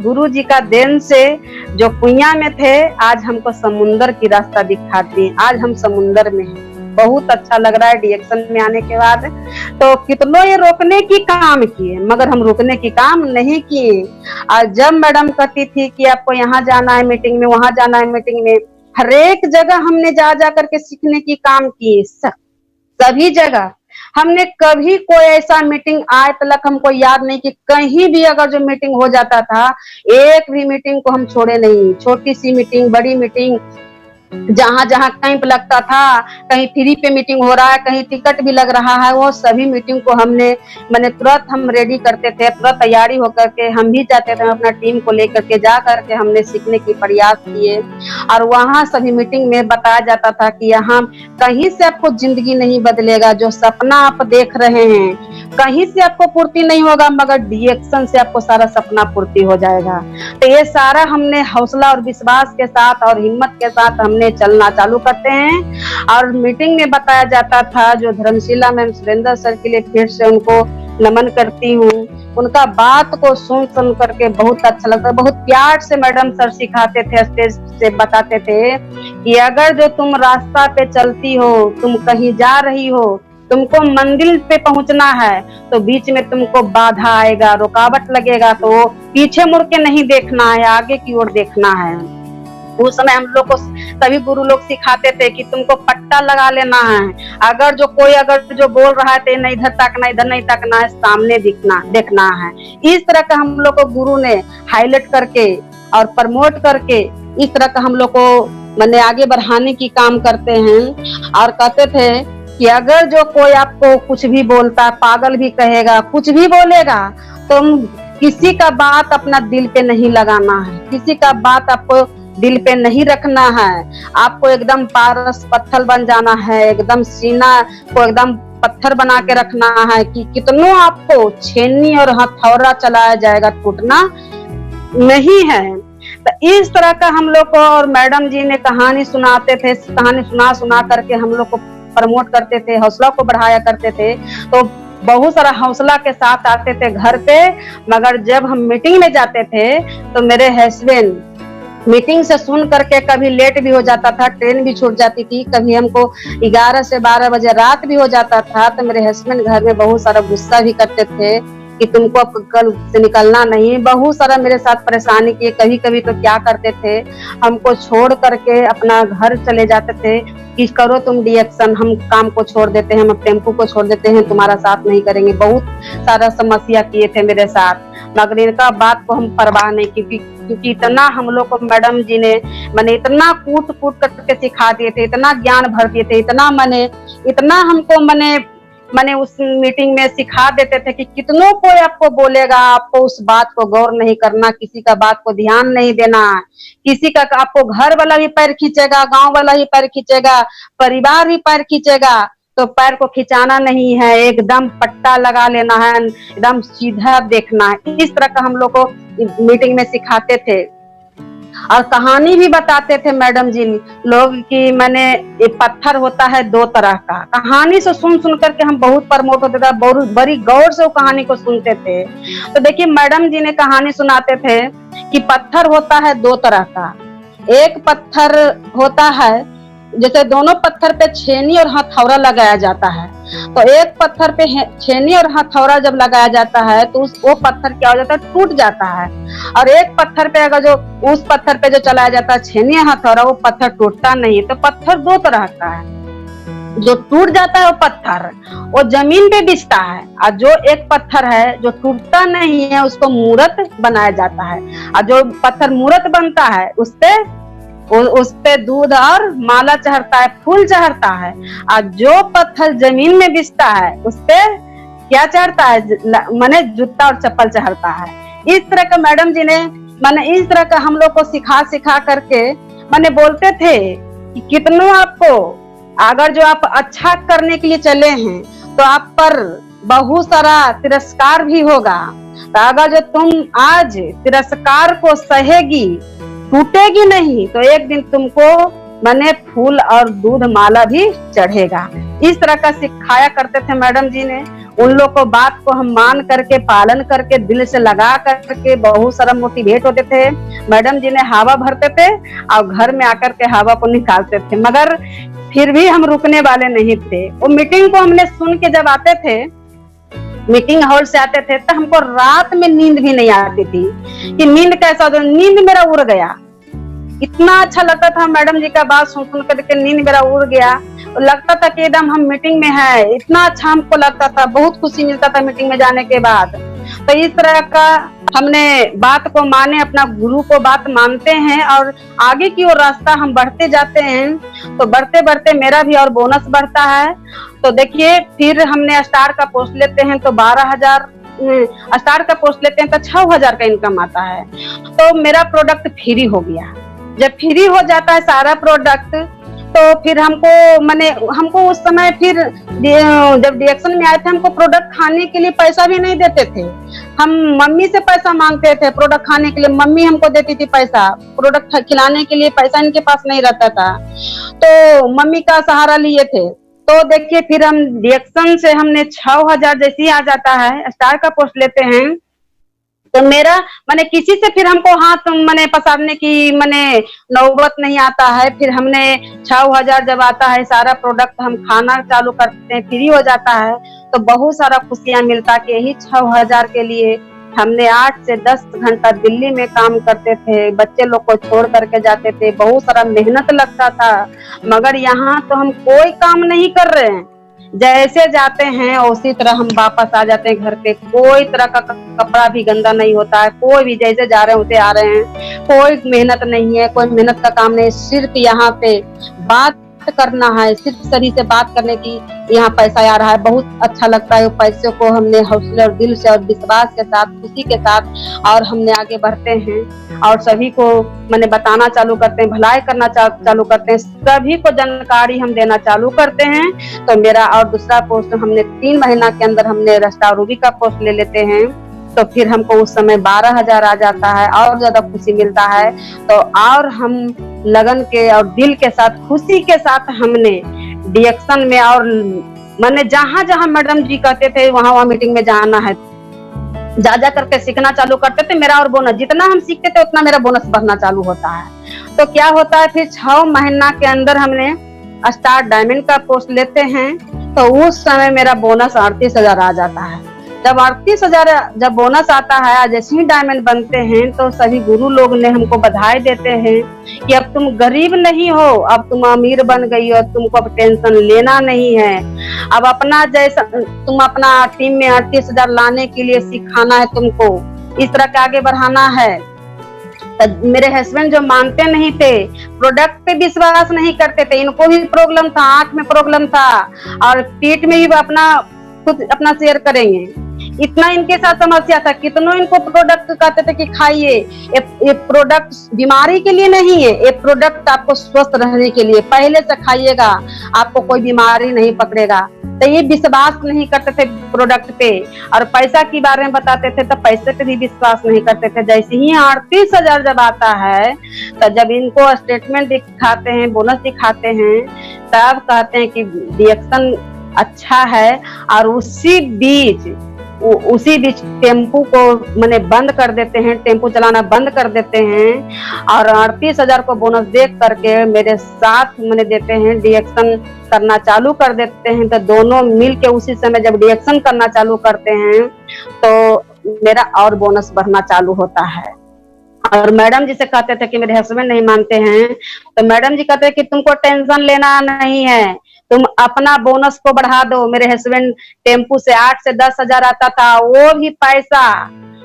गुरु जी का देन से जो कुइया में थे, आज हमको समुंदर की रास्ता दिखाती है। आज हम समुंदर में हैं। बहुत अच्छा लग रहा है डीएक्शन में आने के बाद। तो कितनों ये रोकने की काम किए, मगर हम रोकने की काम नहीं किए। और जब मैडम कहती थी कि आपको यहाँ जाना है मीटिंग में, वहां जाना है मीटिंग में, हर एक जगह हमने जा करके सीखने की काम किए। सभी जगह हमने कभी कोई ऐसा मीटिंग आज तक हमको याद नहीं कि कहीं भी अगर जो मीटिंग हो जाता था, एक भी मीटिंग को हम छोड़े नहीं। छोटी सी मीटिंग, बड़ी मीटिंग, जहां जहां कैंप लगता था, कहीं फ्री पे मीटिंग हो रहा है, कहीं टिकट भी लग रहा है, वो सभी मीटिंग को हमने मैंने तुरंत हम रेडी करते थे, तुरंत तैयारी होकर के हम भी जाते थे अपना टीम को लेकर के, जा करके हमने सीखने की प्रयास किए। और वहां सभी मीटिंग में बताया जाता था कि यहाँ कहीं से आपको जिंदगी नहीं बदलेगा, जो सपना आप देख रहे हैं कहीं से आपको पूर्ति नहीं होगा, मगर डीएक्शन से आपको सारा सपना पूर्ति हो जाएगा। तो ये सारा हमने हौसला और विश्वास के साथ और हिम्मत के साथ हमने चलना चालू करते हैं। और मीटिंग में बताया जाता था, जो धर्मशिला मैम सुरेंद्र सर के लिए फिर से उनको नमन करती हूँ। उनका बात को सुन करके बहुत अच्छा लगता है। बहुत प्यार से मैडम सर सिखाते थे, स्टेज से बताते थे कि अगर जो तुम रास्ता पे चलती हो, तुम कहीं जा रही हो, तुमको मंजिल पे पहुंचना है, तो बीच में तुमको बाधा आएगा, रुकावट लगेगा, तो पीछे मुड़ के नहीं देखना है, आगे की ओर देखना है। उस समय हम लोग को सभी गुरु लोग सिखाते थे कि तुमको पट्टा लगा लेना है। अगर जो कोई अगर जो बोल रहा है तो नहीं इधर तकना, इधर नहीं तकना है, सामने देखना है। इस तरह का हम लोग को गुरु ने हाईलाइट करके और प्रमोट करके इस तरह का हम लोग को मैंने आगे बढ़ाने की काम करते हैं। और कहते थे कि अगर जो कोई आपको कुछ भी बोलता, पागल भी कहेगा, कुछ भी बोलेगा, तो किसी का बात अपना दिल पे नहीं लगाना है, किसी का बात आपको दिल पे नहीं रखना है। आपको एकदम पारस पत्थर बन जाना है, एकदम सीना को एकदम पत्थर बना के रखना है कि कितनों आपको छेनी और हथौड़ा चलाया जाएगा, टूटना नहीं है। तो इस तरह का हम लोग को और मैडम जी ने कहानी सुनाते थे, कहानी सुना करके हम लोग को प्रमोट करते थे, हौसला को बढ़ाया करते थे। तो बहुत सारा हौसला के साथ आते थे घर पे। मगर जब हम मीटिंग में जाते थे तो मेरे हस्बैंड मीटिंग से सुन करके कभी लेट भी हो जाता था, ट्रेन भी छूट जाती थी, कभी हमको 11 से 12 बजे रात भी हो जाता था, तो मेरे हस्बैंड घर में बहुत सारा गुस्सा भी करते थे कि तुमको कल से निकलना नहीं। बहुत सारा मेरे साथ परेशानी किए। कभी कभी तो क्या करते थे, हमको छोड़ करके अपना घर चले जाते थे कि करो तुम डीएक्शन, हम काम को छोड़ देते हैं, हम टेम्पो को छोड़ देते हैं, तुम्हारा साथ नहीं करेंगे। बहुत सारा समस्या किए थे मेरे साथ, मगर इनका बात को हम परवाह नहीं की, क्योंकि इतना हम लोग को मैडम जी ने मैंने इतना कूट करके सिखा दिए थे, इतना ज्ञान भर दिए थे, इतना हमको मैंने उस मीटिंग में सिखा देते थे कि कितनों कोई आपको बोलेगा, आपको उस बात को गौर नहीं करना, किसी का बात को ध्यान नहीं देना। किसी का आपको घर वाला भी पैर खींचेगा, गांव वाला ही पैर खींचेगा, परिवार भी पैर खींचेगा, तो पैर को खिंचाना नहीं है, एकदम पट्टा लगा लेना है, एकदम सीधा देखना है। इस तरह का हम लोग को मीटिंग में सिखाते थे। और कहानी भी बताते थे मैडम जी लोग कि मैंने ये पत्थर होता है 2 तरह का। कहानी से सुन करके हम बहुत प्रमोट होते थे, बहुत बड़ी गौर से वो कहानी को सुनते थे। तो देखिए मैडम जी ने कहानी सुनाते थे कि पत्थर होता है 2 तरह का। एक पत्थर होता है जैसे दोनों पत्थर पे छेनी और हथौड़ा लगाया जाता है, तो एक पत्थर पे छेनी और हथौड़ा जब लगाया जाता है तो वो पत्थर क्या हो जाता है, टूट जाता है। और एक पत्थर पे अगर जो उस पत्थर पे जो चलाया जाता है छेनी और हथौड़ा, वो पत्थर टूटता नहीं। तो पत्थर 2 तरह का है। जो टूट जाता है वो पत्थर वो जमीन पे बिछता है, और जो एक पत्थर है जो टूटता नहीं है उसको मूर्त बनाया जाता है। और जो पत्थर मूर्त बनता है उस पे उस पे दूध और माला चढ़ता है, फूल चढ़ता है। और जो पत्थर जमीन में बिछता है उस पे क्या चढ़ता है, माने जूता और चप्पल चढ़ता है। इस तरह का मैडम जी ने माने इस तरह का हम लोग को सिखा सिखा करके माने बोलते थे कि कितनों आपको अगर जो आप अच्छा करने के लिए चले हैं तो आप पर बहुत सारा तिरस्कार भी होगा। तो अगर जो तुम आज तिरस्कार को सहेगी, टूटेगी नहीं, तो एक दिन तुमको माने फूल और दूध माला भी चढ़ेगा। इस तरह का सिखाया करते थे मैडम जी ने। उन लोग को बात को हम मान करके पालन करके दिल से लगा करके बहुत सारा मोटिवेट होते थे। मैडम जी ने हवा भरते थे और घर में आकर के हवा को निकालते थे, मगर फिर भी हम रुकने वाले नहीं थे। वो मीटिंग को हमने सुन के जब आते थे, मीटिंग हॉल से आते थे, तो हमको रात में नींद भी नहीं आती थी कि नींद कैसा होता, नींद मेरा उड़ गया। इतना अच्छा लगता था मैडम जी का बात सुन सुन करके, नींद मेरा उड़ गया। लगता था कि एकदम हम मीटिंग में है, इतना अच्छा हमको लगता था, बहुत खुशी मिलता था मीटिंग में जाने के बाद। तो इस तरह का हमने बात को माने, अपना गुरु को बात मानते हैं और आगे की ओर रास्ता हम बढ़ते जाते हैं। तो बढ़ते बढ़ते मेरा भी और बोनस बढ़ता है। तो देखिए फिर हमने स्टार का पोस्ट लेते हैं तो 12,000, स्टार का पोस्ट लेते हैं तो 6,000 का इनकम आता है। तो मेरा प्रोडक्ट फ्री हो गया। जब फ्री हो जाता है सारा प्रोडक्ट, तो फिर हमको उस समय फिर जब डिएक्शन में आए थे, हमको प्रोडक्ट खाने के लिए पैसा भी नहीं देते थे। हम मम्मी से पैसा मांगते थे प्रोडक्ट खाने के लिए, मम्मी हमको देती थी पैसा, प्रोडक्ट खिलाने के लिए पैसा इनके पास नहीं रहता था, तो मम्मी का सहारा लिए थे। तो देखिए फिर हम डिएक्शन से हमने 6,000 जैसे ही आ जाता है, स्टार का पोस्ट लेते हैं, तो मेरा माने किसी से फिर हमको हाथ माने पसारने की माने नौबत नहीं आता है। फिर हमने 6,000 जब आता है, सारा प्रोडक्ट हम खाना चालू करते हैं, फ्री हो जाता है, तो बहुत सारा खुशियां मिलता कि यही 6,000 के लिए हमने 8 से 10 घंटा दिल्ली में काम करते थे, बच्चे लोग को छोड़ करके जाते थे, बहुत सारा मेहनत लगता था। मगर यहाँ तो हम कोई काम नहीं कर रहे हैं, जैसे जाते हैं उसी तरह हम वापस आ जाते हैं घर पे। कोई तरह का कपड़ा भी गंदा नहीं होता है, कोई भी जैसे जा रहे हैं उसे आ रहे हैं, कोई मेहनत नहीं है, कोई मेहनत का काम नहीं। सिर्फ यहाँ पे बात करना है, सिर्फ सभी से बात करने की यहाँ पैसा आ रहा है। बहुत अच्छा लगता है। पैसे को हमने हौसले और दिल से और विश्वास के साथ, खुशी के साथ और हमने आगे बढ़ते हैं और सभी को मैंने बताना चालू करते हैं, भलाई करना चालू करते हैं, सभी को जानकारी हम देना चालू करते हैं। तो मेरा और दूसरा पोस्ट हमने 3 महीना के अंदर हमने रस्ता रूबी का पोस्ट ले लेते हैं, तो फिर हमको उस समय 12,000 आ जाता है और ज्यादा खुशी मिलता है। तो और हम लगन के और दिल के साथ, खुशी के साथ हमने डिएक्शन में और मैंने जहां जहां मैडम जी कहते थे वहां वहां मीटिंग में जाना है, जा जा करके सीखना चालू करते थे। मेरा और बोनस, जितना हम सीखते थे उतना मेरा बोनस बढ़ना चालू होता है। तो क्या होता है फिर 6 महीना के अंदर हमने स्टार डायमंड का पोस्ट लेते हैं, तो उस समय मेरा बोनस 38,000 आ जाता है। जब 38,000 जब बोनस आता है, जैसे ही डायमंड बनते हैं, तो सभी गुरु लोग ने हमको बधाई देते हैं कि अब तुम गरीब नहीं हो, अब तुम अमीर बन गई हो, तुमको अब टेंशन लेना नहीं है। अब अपना जैसा तुम अपना टीम में 38,000 लाने के लिए सिखाना है, तुमको इस तरह के आगे बढ़ाना है। तो मेरे हस्बैंड जो मानते नहीं थे, प्रोडक्ट पे विश्वास नहीं करते थे, इनको भी प्रॉब्लम था, आंख में प्रॉब्लम था और पेट में भी अपना खुद अपना शेयर करेंगे, इतना इनके साथ समस्या था। कितनों इनको प्रोडक्ट कहते थे कि खाइए, ये प्रोडक्ट बीमारी के लिए नहीं है, ये प्रोडक्ट आपको स्वस्थ रहने के लिए, पहले से खाइएगा आपको कोई बीमारी नहीं पकड़ेगा। तो ये विश्वास नहीं करते थे प्रोडक्ट पे, और पैसा के बारे में बताते थे तो पैसे पे भी विश्वास नहीं करते थे। जैसे ही 38,000 जब आता है, तो जब इनको स्टेटमेंट दिखाते हैं, बोनस दिखाते हैं, तब कहते हैं कि रिएक्शन अच्छा है। और उसी बीच टेम्पू को मैंने बंद कर देते हैं, टेम्पू चलाना बंद कर देते हैं और 38,000 को बोनस देख करके मेरे साथ मैंने देते हैं, डिएक्शन करना चालू कर देते हैं। तो दोनों मिल के उसी समय जब डिएक्शन करना चालू करते हैं, तो मेरा और बोनस बढ़ना चालू होता है। और मैडम जी से कहते थे कि मेरे हस्बैंड नहीं मानते हैं, तो मैडम जी कहते हैं कि तुमको टेंशन लेना नहीं है, तुम अपना बोनस को बढ़ा दो। मेरे हस्बैंड टेम्पू से 8 से 10,000 आता था, वो भी पैसा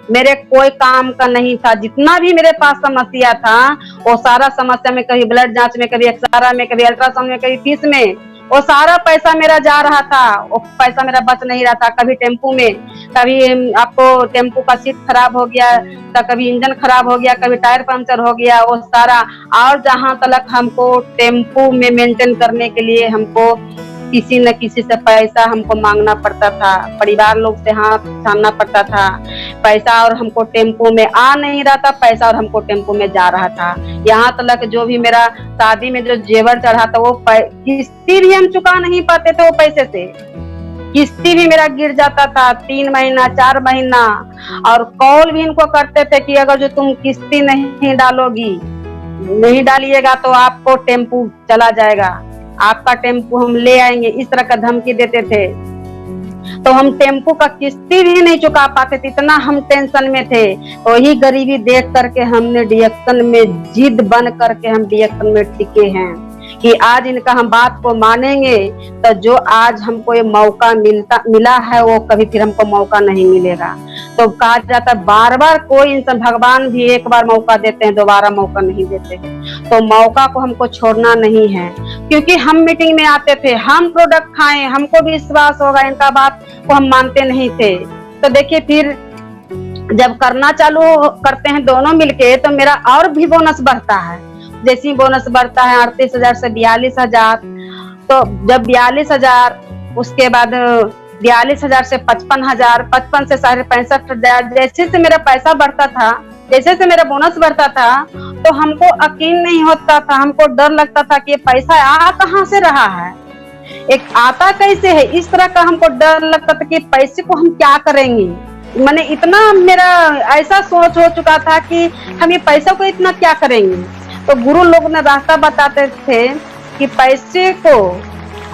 मेरे कोई काम का नहीं था। जितना भी मेरे पास समस्या था वो सारा समस्या में, कभी ब्लड जांच में, कभी एक्सरा में, कभी अल्ट्रासाउंड में, कभी फीस में, वो सारा पैसा मेरा जा रहा था। वो पैसा मेरा बच नहीं रहा था। कभी टेम्पू में, कभी आपको टेम्पू का सीट खराब हो गया, तो कभी इंजन खराब हो गया, कभी टायर पंचर हो गया, वो सारा। और जहां तक हमको टेम्पू में मेंटेन करने के लिए हमको किसी न किसी से पैसा हमको मांगना पड़ता था, परिवार लोग से हाथ छानना पड़ता था पैसा, और हमको टेम्पो में आ नहीं रहा था पैसा, और हमको टेम्पो में जा रहा था। यहाँ तक जो भी मेरा शादी में जो जेवर चढ़ा था वो किस्ती भी हम चुका नहीं पाते थे। वो पैसे से किस्ती भी मेरा गिर जाता था 3 महीना 4 महीना। और कॉल भी इनको करते थे कि अगर जो तुम किस्ती नहीं डालिएगा तो आपको टेम्पू चला जाएगा, आपका टेम्पू हम ले आएंगे, इस तरह का धमकी देते थे। तो हम टेम्पू का किस्ती भी नहीं चुका पाते थे, इतना हम टेंशन में थे। वही गरीबी देख करके हमने डीएक्शन में जिद बन करके हम डीएक्शन में टिके हैं कि आज इनका हम बात को मानेंगे तो जो आज हमको ये मौका मिला है वो कभी फिर हमको मौका नहीं मिलेगा। तो कहा जाता है बार बार कोई इंसान, भगवान भी एक बार मौका देते हैं, दोबारा मौका नहीं देते हैं। तो मौका को हमको छोड़ना नहीं है, क्योंकि हम मीटिंग में आते थे, हम प्रोडक्ट खाएं, हमको भी विश्वास होगा, इनका बात को हम मानते नहीं थे। तो देखिए फिर जब करना चालू करते हैं दोनों मिलके तो मेरा और भी बोनस बढ़ता है। जैसे बोनस बढ़ता है 38,000 से 42,000, तो जब 42,000, उसके बाद 42,000 से 55,000, 55 से 65,000, जैसे से मेरा पैसा बढ़ता था, जैसे से मेरा बोनस बढ़ता था, तो हमको यकीन नहीं होता था, हमको डर लगता था कि ये पैसा आ कहाँ से रहा है, एक आता कैसे है, इस तरह का हमको डर लगता था कि पैसे को हम क्या करेंगे। मैंने इतना, मेरा ऐसा सोच हो चुका था कि हम ये पैसा को इतना क्या करेंगे। तो गुरु लोग ने रास्ता बताते थे कि पैसे को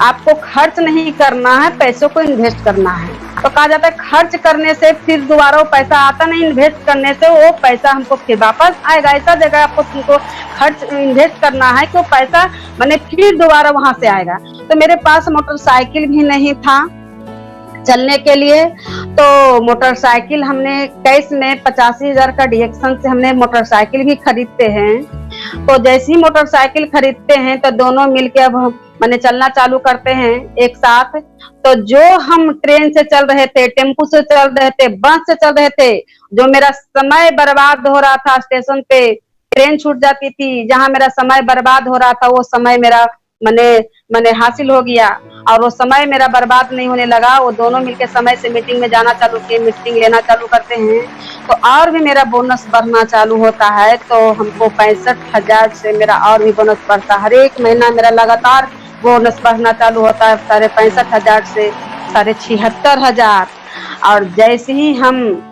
आपको खर्च नहीं करना है, पैसों को इन्वेस्ट करना है। तो कहा जाता है खर्च करने से फिर दोबारा वो पैसा आता नहीं, इन्वेस्ट करने से वो पैसा हमको फिर वापस आएगा। ऐसा जगह आपको तुमको खर्च इन्वेस्ट करना है कि वो पैसा मैंने फिर दोबारा वहां से आएगा। तो मेरे पास मोटरसाइकिल भी नहीं था चलने के लिए, तो मोटरसाइकिल हमने कैश में 85,000 का डीएक्शन से हमने मोटरसाइकिल भी खरीदते हैं। तो जैसे ही मोटरसाइकिल खरीदते हैं तो दोनों मिलके अब मैंने चलना चालू करते हैं एक साथ। तो जो हम ट्रेन से चल रहे थे, टेम्पू से चल रहे थे, बस से चल रहे थे, जो मेरा समय बर्बाद हो रहा था, स्टेशन पे ट्रेन छूट जाती थी, जहां मेरा समय बर्बाद हो रहा था वो समय मेरा मैंने हासिल हो गया, और वो समय मेरा बर्बाद नहीं होने लगा। वो दोनों मिलके समय से मीटिंग में जाना चालू किए, मीटिंग लेना चालू करते हैं, तो और भी मेरा बोनस बढ़ना चालू होता है। तो हमको 65,000 से मेरा और भी बोनस बढ़ता है, हर एक महीना मेरा लगातार बोनस बढ़ना चालू होता है, 65,000 से 76,000। और जैसे ही हम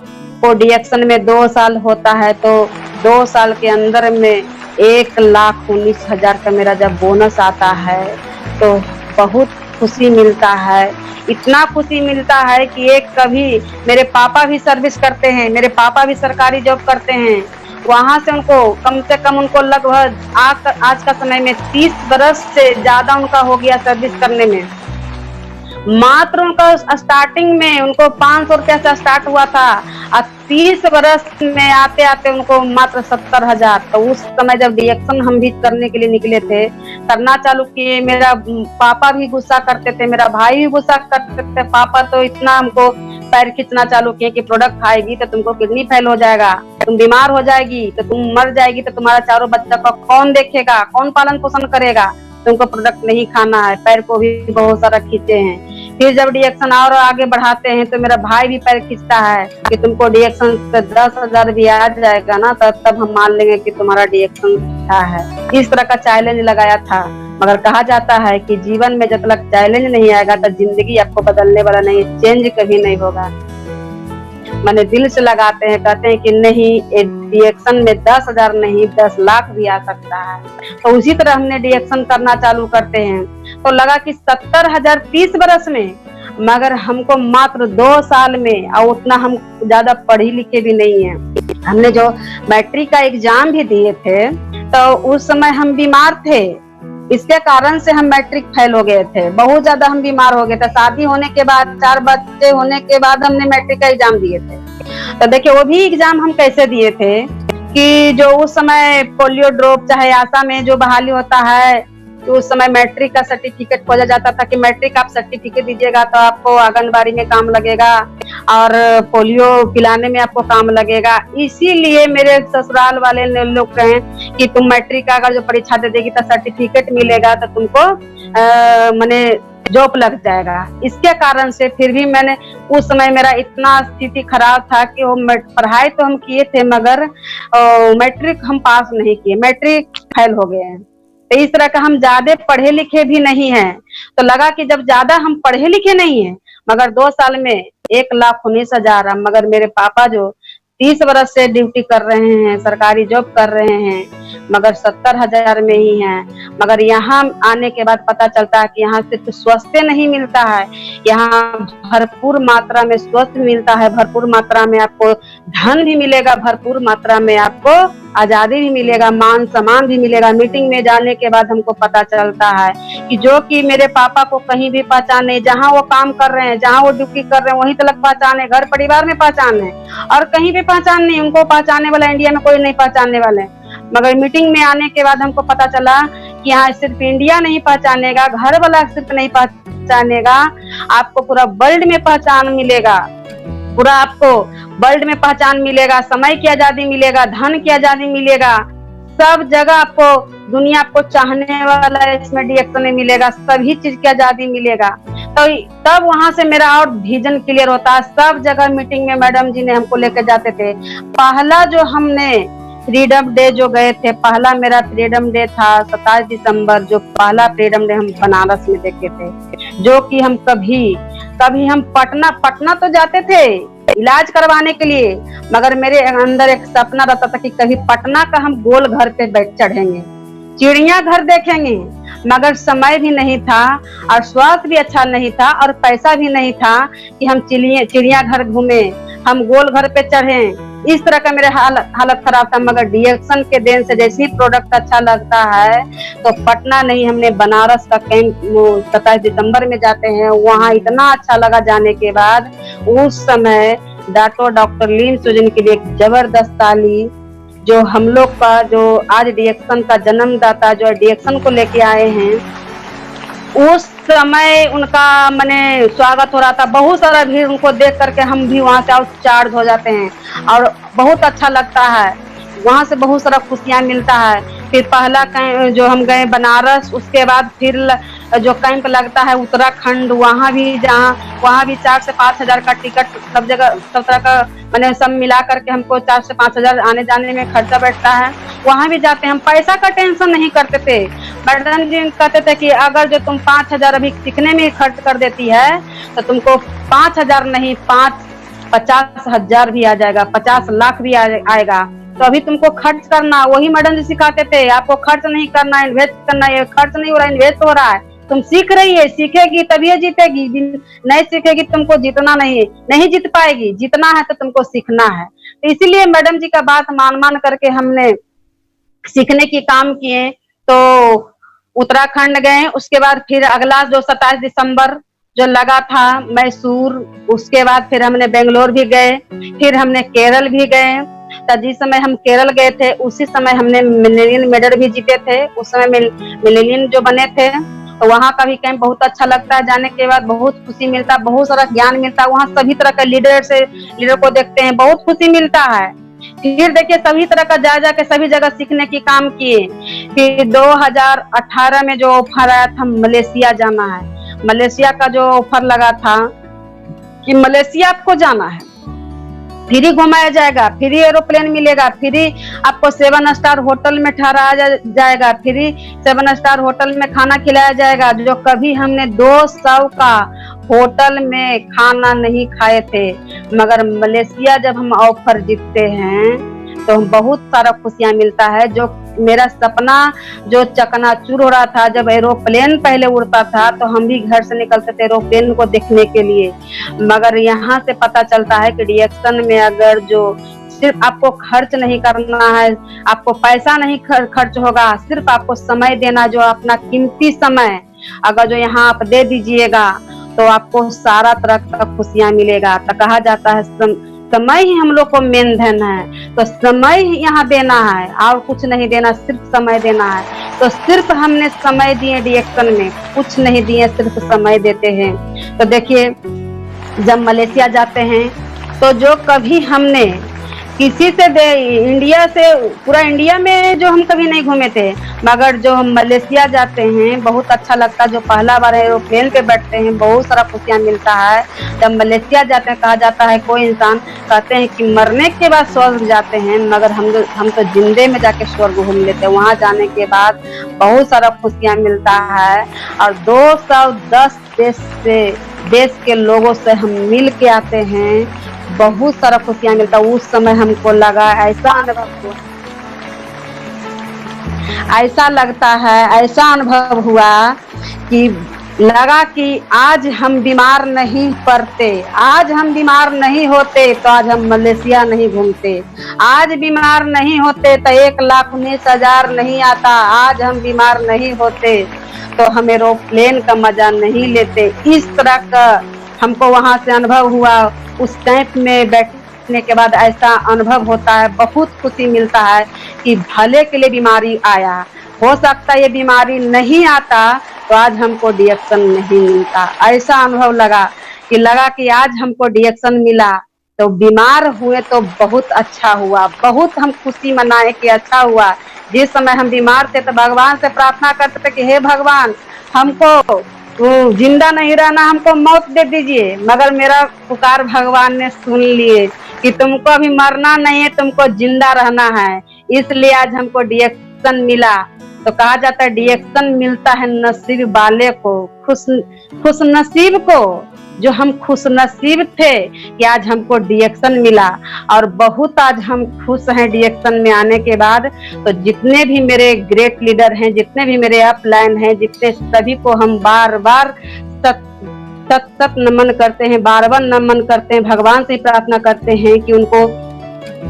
को डीएक्शन में 2 साल होता है तो 2 साल के अंदर में 1,19,000 का मेरा जब बोनस आता है तो बहुत खुशी मिलता है। इतना खुशी मिलता है कि एक कभी मेरे पापा भी सर्विस करते हैं, मेरे पापा भी सरकारी जॉब करते हैं, वहां से उनको कम से कम उनको लगभग आज का समय में 30 बरस से ज्यादा उनका हो गया सर्विस करने में। मात्र उनका स्टार्टिंग में उनको 500 रुपया से स्टार्ट हुआ था, और 30 बरस में आते आते उनको मात्र 70,000। तो उस समय जब डीएक्शन हम भी करने के लिए निकले थे, करना चालू किए, मेरा पापा भी गुस्सा करते थे, मेरा भाई भी गुस्सा करते थे। पापा तो इतना हमको पैर खींचना चालू किए कि प्रोडक्ट खाएगी तो तुमको किडनी फेल हो जाएगा, तुम बीमार हो जाएगी, तो तुम मर जाएगी, तो तुम्हारा चारों बच्चा को कौन देखेगा, कौन पालन पोषण करेगा, तुमको प्रोडक्ट नहीं खाना है। पैर को भी बहुत सारा खींचे हैं। फिर जब डीएक्शन और आगे बढ़ाते हैं तो मेरा भाई भी पैर खींचता है कि तुमको डीएक्शन से 10,000 भी आ जाएगा ना, तब हम मान लेंगे कि तुम्हारा डीएक्शन अच्छा है। इस तरह का चैलेंज लगाया था। मगर कहा जाता है कि जीवन में जब तक चैलेंज नहीं आएगा तो जिंदगी आपको बदलने वाला नहीं, चेंज कभी नहीं होगा। मैंने दिल से लगाते हैं, कहते हैं कि नहीं, डीएक्शन में 10,000 नहीं 10 लाख भी आ सकता है। तो उसी तरह हमने डीएक्शन करना चालू करते हैं, तो लगा कि 70,000 30 बरस में, मगर हमको मात्र 2 साल में, और उतना हम ज्यादा पढ़ी लिखे भी नहीं है। हमने जो मैट्रिक का एग्जाम भी दिए थे तो उस समय हम बीमार थे, इसके कारण से हम मैट्रिक फेल हो गए थे, बहुत ज्यादा हम बीमार हो गए थे। शादी होने के बाद 4 बच्चे होने के बाद हमने मैट्रिक का एग्जाम दिए थे। तो देखिए वो भी एग्जाम हम कैसे दिए थे कि जो उस समय पोलियो ड्रॉप चाहे आशा में जो बहाली होता है, तो उस समय मैट्रिक का सर्टिफिकेट खोजा जाता था कि मैट्रिक आप सर्टिफिकेट दीजिएगा तो आपको आंगनबाड़ी में काम लगेगा और पोलियो पिलाने में आपको काम लगेगा। इसीलिए मेरे ससुराल वाले लोग कहें कि तुम मैट्रिक का अगर जो परीक्षा दे देगी तो सर्टिफिकेट मिलेगा तो तुमको माने जॉब लग जाएगा। इसके कारण से फिर भी मैंने उस समय मेरा इतना स्थिति खराब था कि वो पढ़ाई तो हम किए थे मगर मैट्रिक हम पास नहीं किए, मैट्रिक फेल हो गए हैं। तो इस तरह का हम ज्यादा पढ़े लिखे भी नहीं हैं, तो लगा कि जब ज्यादा हम पढ़े लिखे नहीं हैं मगर 2 साल में 1,19,000, मगर मेरे पापा जो 30 बरस से ड्यूटी कर रहे हैं, सरकारी जॉब कर रहे हैं मगर 70,000 में ही हैं। मगर यहाँ आने के बाद पता चलता है कि यहाँ सिर्फ स्वास्थ्य नहीं मिलता है, यहाँ भरपूर मात्रा में स्वास्थ्य मिलता है, भरपूर मात्रा में आपको धन भी मिलेगा, भरपूर मात्रा में आपको आजादी भी मिलेगा, मान सम्मान भी मिलेगा। मीटिंग में जाने के बाद हमको पता चलता है कि जो कि मेरे पापा को कहीं भी पहचान नहीं, जहाँ वो काम कर रहे हैं, जहाँ वो ड्यूटी कर रहे हैं वहीं तक पहचान है, घर परिवार में पहचान है और कहीं भी पहचान नहीं। उनको पहचानने वाला इंडिया में कोई नहीं पहचानने वाले। मगर मीटिंग में आने के बाद हमको पता चला कि यहाँ सिर्फ इंडिया नहीं पहचानेगा, घर वाला सिर्फ नहीं पहचानेगा, आपको पूरा वर्ल्ड में पहचान मिलेगा, पूरा आपको वर्ल्ड में पहचान मिलेगा, समय की आजादी मिलेगा, धन की आजादी मिलेगा, सब जगह आपको दुनिया आपको चाहने वाला इसमें डीएक्शन में मिलेगा, सभी चीज की आजादी मिलेगा। तो तब वहां से मेरा और विजन क्लियर होता है। सब जगह मीटिंग में मैडम जी ने हमको लेकर जाते थे। पहला जो हमने फ्रीडम डे जो गए थे, पहला मेरा फ्रीडम डे था 27 दिसंबर, जो पहला फ्रीडम डे हम बनारस में देखे थे, जो कि हम कभी हम पटना तो जाते थे इलाज करवाने के लिए, मगर मेरे अंदर एक सपना रहता था कि कभी पटना का हम गोल घर पे बैठ चढ़ेंगे, चिड़ियाघर देखेंगे। मगर समय भी नहीं था और स्वास्थ्य भी अच्छा नहीं था और पैसा भी नहीं था कि हम चिड़ियाघर घूमे, हम गोल घर पे चढ़े। इस तरह का मेरे हालत खराब था। मगर डीएक्शन के देन से जैसे ही प्रोडक्ट अच्छा लगता है तो पटना नहीं, हमने बनारस का कैंप 27 दिसंबर में जाते हैं, वहाँ इतना अच्छा लगा जाने के बाद। उस समय डॉक्टर लीन सुजन के लिए एक जबरदस्त ताली, जो हम लोग का जो आज डीएक्शन का जन्मदाता जो डीएक्शन को लेके आए हैं, उस समय उनका मैंने स्वागत हो रहा था। बहुत सारा भीड़, उनको देख करके हम भी वहां से चार्ज हो जाते हैं और बहुत अच्छा लगता है, वहां से बहुत सारा खुशियां मिलता है। फिर पहला जो हम गए बनारस, उसके बाद फिर जो कैंप लगता है उत्तराखंड, वहाँ भी 4 से 5 हजार का टिकट, सब जगह सब तरह का मैंने सब मिला करके हमको 4 से 5 हजार आने जाने में खर्चा बैठता है। वहाँ भी जाते हैं, हम पैसा का टेंशन नहीं करते थे। मैडम जी कहते थे कि अगर जो तुम 5 हजार अभी सीखने में खर्च कर देती है तो तुमको 5 हजार नहीं 50 हजार भी आ जाएगा, 50 लाख भी आएगा, तो अभी तुमको खर्च करना। वही मैडम जी सिखाते थे, आपको खर्च नहीं करना, इन्वेस्ट करना है। खर्च नहीं हो रहा, इन्वेस्ट हो रहा है। तुम सीख रही है, सीखेगी तभी जीतेगी, नहीं सीखेगी तुमको जीतना नहीं जीत पाएगी। जीतना है तो तुमको सीखना है। तो इसीलिए मैडम जी का बात मान करके हमने सीखने की काम किए। तो उत्तराखंड गए, उसके बाद फिर अगला जो 27 दिसंबर जो लगा था मैसूर, उसके बाद फिर हमने बेंगलोर भी गए, फिर हमने केरल भी गए। तो जिस समय हम केरल गए थे उसी समय हमने मिलेनियम मेडल भी जीते थे। उस समय मिलेनियम जो बने थे, तो वहाँ का भी कैंप बहुत अच्छा लगता है। जाने के बाद बहुत खुशी मिलता है, बहुत सारा ज्ञान मिलता है। वहाँ सभी तरह का लीडर को देखते हैं, बहुत खुशी मिलता है। फिर देखिए सभी तरह का जा के सभी जगह सीखने की काम किए। फिर 2018 में जो ऑफर आया था मलेशिया जाना है, मलेशिया का जो ऑफर लगा था कि मलेशिया आपको जाना है, फ्री घुमाया जाएगा, फ्री एरोप्लेन मिलेगा, फ्री आपको 7 स्टार होटल में ठहराया जाएगा, फ्री 7 स्टार होटल में खाना खिलाया जाएगा, जो कभी हमने 200 का होटल में खाना नहीं खाए थे। मगर मलेशिया जब हम ऑफर जीतते हैं तो बहुत सारा खुशियां मिलता है। जो मेरा सपना जो चकनाचूर हो रहा था, जब एरोप्लेन पहले उड़ता था तो हम भी घर से निकलते थे एरोप्लेन को देखने के लिए। मगर यहाँ से पता चलता है कि डीएक्शन में अगर जो सिर्फ आपको खर्च नहीं करना है, आपको पैसा नहीं खर्च होगा, सिर्फ आपको समय देना, जो अपना कीमती समय अगर जो यहाँ आप दे दीजिएगा तो आपको सारा तरह का खुशियां मिलेगा। तो कहा जाता है समय ही हम लोग को मेन धन है। तो समय ही यहाँ देना है और कुछ नहीं देना, सिर्फ समय देना है। तो सिर्फ हमने समय दिए डीएक्शन में, कुछ नहीं दिए, सिर्फ समय देते हैं। तो देखिए जब मलेशिया जाते हैं तो जो कभी हमने किसी से इंडिया से, पूरा इंडिया में जो हम कभी नहीं घूमे थे, मगर जो हम मलेशिया जाते हैं बहुत अच्छा लगता है। जो पहला बार एरोप्लेन पे बैठते हैं बहुत सारा खुशियाँ मिलता है। जब मलेशिया जाते हैं, कहा जाता है कोई इंसान कहते हैं कि मरने के बाद स्वर्ग जाते हैं, मगर हम तो जिंदे में जाके स्वर्ग घूम लेते हैं। वहाँ जाने के बाद बहुत सारा खुशियाँ मिलता है और 210 देश के लोगों से हम मिल के आते हैं, बहुत सारा खुशियाँ मिलता है। उस समय हमको लगा, ऐसा अनुभव हुआ, ऐसा लगता है, ऐसा अनुभव हुआ कि लगा कि आज हम बीमार नहीं पड़ते, आज हम बीमार नहीं होते तो आज हम मलेशिया नहीं घूमते, आज बीमार नहीं होते तो 1,19,000 नहीं आता, आज हम बीमार नहीं होते तो हम एरोप्लेन का मजा नहीं लेते। इस तरह का हमको वहां से अनुभव हुआ। उस कैंप में बैठने के बाद ऐसा अनुभव होता है, बहुत खुशी मिलता है कि भले के लिए बीमारी आया, हो सकता है ये बीमारी नहीं आता तो आज हमको डीएक्शन नहीं मिलता। ऐसा अनुभव लगा कि आज हमको डीएक्शन मिला, तो बीमार हुए तो बहुत अच्छा हुआ, बहुत हम खुशी मनाए कि अच्छा हुआ। जिस समय हम बीमार थे तो भगवान से प्रार्थना करते थे कि हे भगवान, हमको जिंदा नहीं रहना, हमको मौत दे दीजिए, मगर मेरा पुकार भगवान ने सुन लिए कि तुमको अभी मरना नहीं है, तुमको जिंदा रहना है, इसलिए आज हमको डीएक्शन मिला। तो कहा जाता है डीएक्शन मिलता है नसीब वाले को, खुश नसीब को। जो हम खुश नसीब थे कि आज हमको डीएक्शन मिला और बहुत आज हम खुश हैं डीएक्शन में आने के बाद। तो जितने भी मेरे ग्रेट लीडर हैं, जितने भी मेरे अपलाइन हैं, जितने सभी को हम बार बार सत नमन करते हैं, बार बार नमन करते हैं, भगवान से प्रार्थना करते हैं कि उनको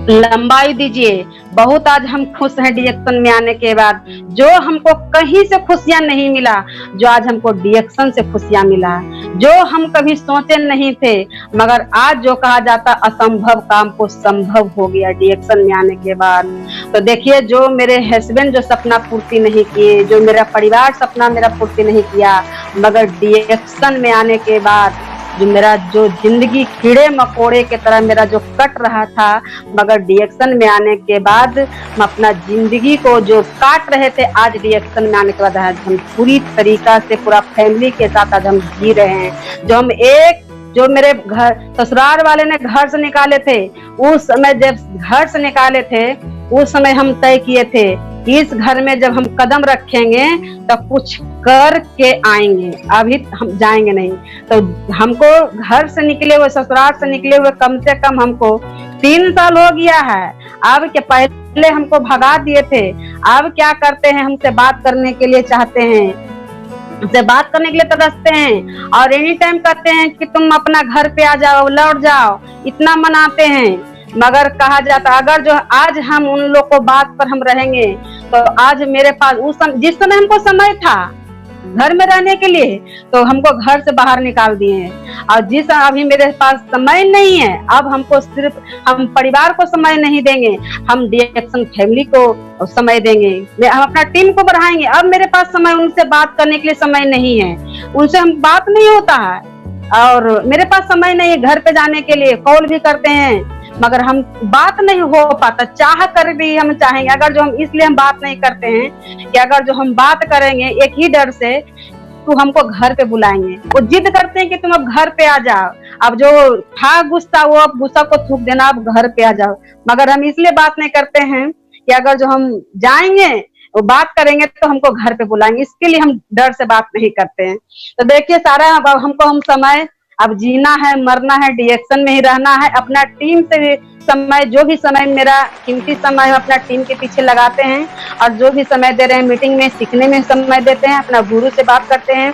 लंबाई दीजिए। बहुत आज हम खुश हैं डीएक्शन में आने के बाद। जो हमको कहीं से खुशियां नहीं मिला, जो आज हमको डीएक्शन से खुशियां मिला, जो हम कभी सोचे नहीं थे, मगर आज जो कहा जाता असंभव काम को संभव हो गया डीएक्शन में आने के बाद। तो देखिए जो मेरे हस्बैंड जो सपना पूर्ति नहीं किए, जो मेरा परिवार सपना मेरा पूर्ति नहीं किया, मगर डीएक्शन में आने के बाद जो जिंदगी कीड़े मकोड़े की तरह मेरा जो कट रहा था, मगर डीएक्शन में आने के बाद हम अपना जिंदगी को जो काट रहे थे, आज डीएक्शन में आने के बाद आज हम पूरी तरीका से पूरा फैमिली के साथ आज हम जी रहे हैं। जो मेरे घर ससुराल वाले ने घर से निकाले थे, उस समय जब घर से निकाले थे उस समय हम तय किए थे इस घर में जब हम कदम रखेंगे तो कुछ करके आएंगे, अभी हम जाएंगे नहीं। तो हमको घर से निकले हुए, ससुराल से निकले हुए कम से कम हमको 3 साल हो गया है। अब के पहले हमको भगा दिए थे, अब क्या करते हैं, हमसे बात करने के लिए चाहते हैं, हमसे बात करने के लिए तरसते हैं और एनी टाइम कहते हैं कि तुम अपना घर पे आ जाओ, लौट जाओ, इतना मनाते हैं। मगर कहा जाता अगर जो आज हम उन लोग को बात पर हम रहेंगे तो आज मेरे पास जिस समय हमको समय था घर में रहने के लिए तो हमको घर से बाहर निकाल दिए हैं, और जिस अभी मेरे पास समय नहीं है, अब हमको सिर्फ हम परिवार को समय नहीं देंगे, हम डीएक्शन फैमिली को समय देंगे, हम अपना टीम को बढ़ाएंगे। अब मेरे पास समय, उनसे बात करने के लिए समय नहीं है, उनसे हम बात नहीं होता है और मेरे पास समय नहीं है घर पे जाने के लिए। कॉल भी करते हैं मगर हम बात नहीं हो पाता, चाह कर भी हम चाहेंगे, अगर जो हम इसलिए हम बात नहीं करते हैं कि अगर जो हम बात करेंगे एक ही डर से तो हमको घर पे बुलाएंगे। वो जिद करते हैं कि तुम अब घर पे आ जाओ, अब जो था गुस्सा वो अब गुस्सा को थूक देना, अब घर पे आ जाओ। मगर हम इसलिए बात नहीं करते हैं कि अगर जो हम जाएंगे वो बात करेंगे तो हमको घर पे बुलाएंगे, इसके लिए हम डर से बात नहीं करते हैं। तो देखिए सारा हमको हम समय अब जीना है, मरना है, डीएक्शन में ही रहना है। अपना टीम से भी समय, जो भी समय मेरा कीमती समय है अपना टीम के पीछे लगाते हैं, और जो भी समय दे रहे हैं मीटिंग में, सीखने में समय देते हैं, अपना गुरु से बात करते हैं।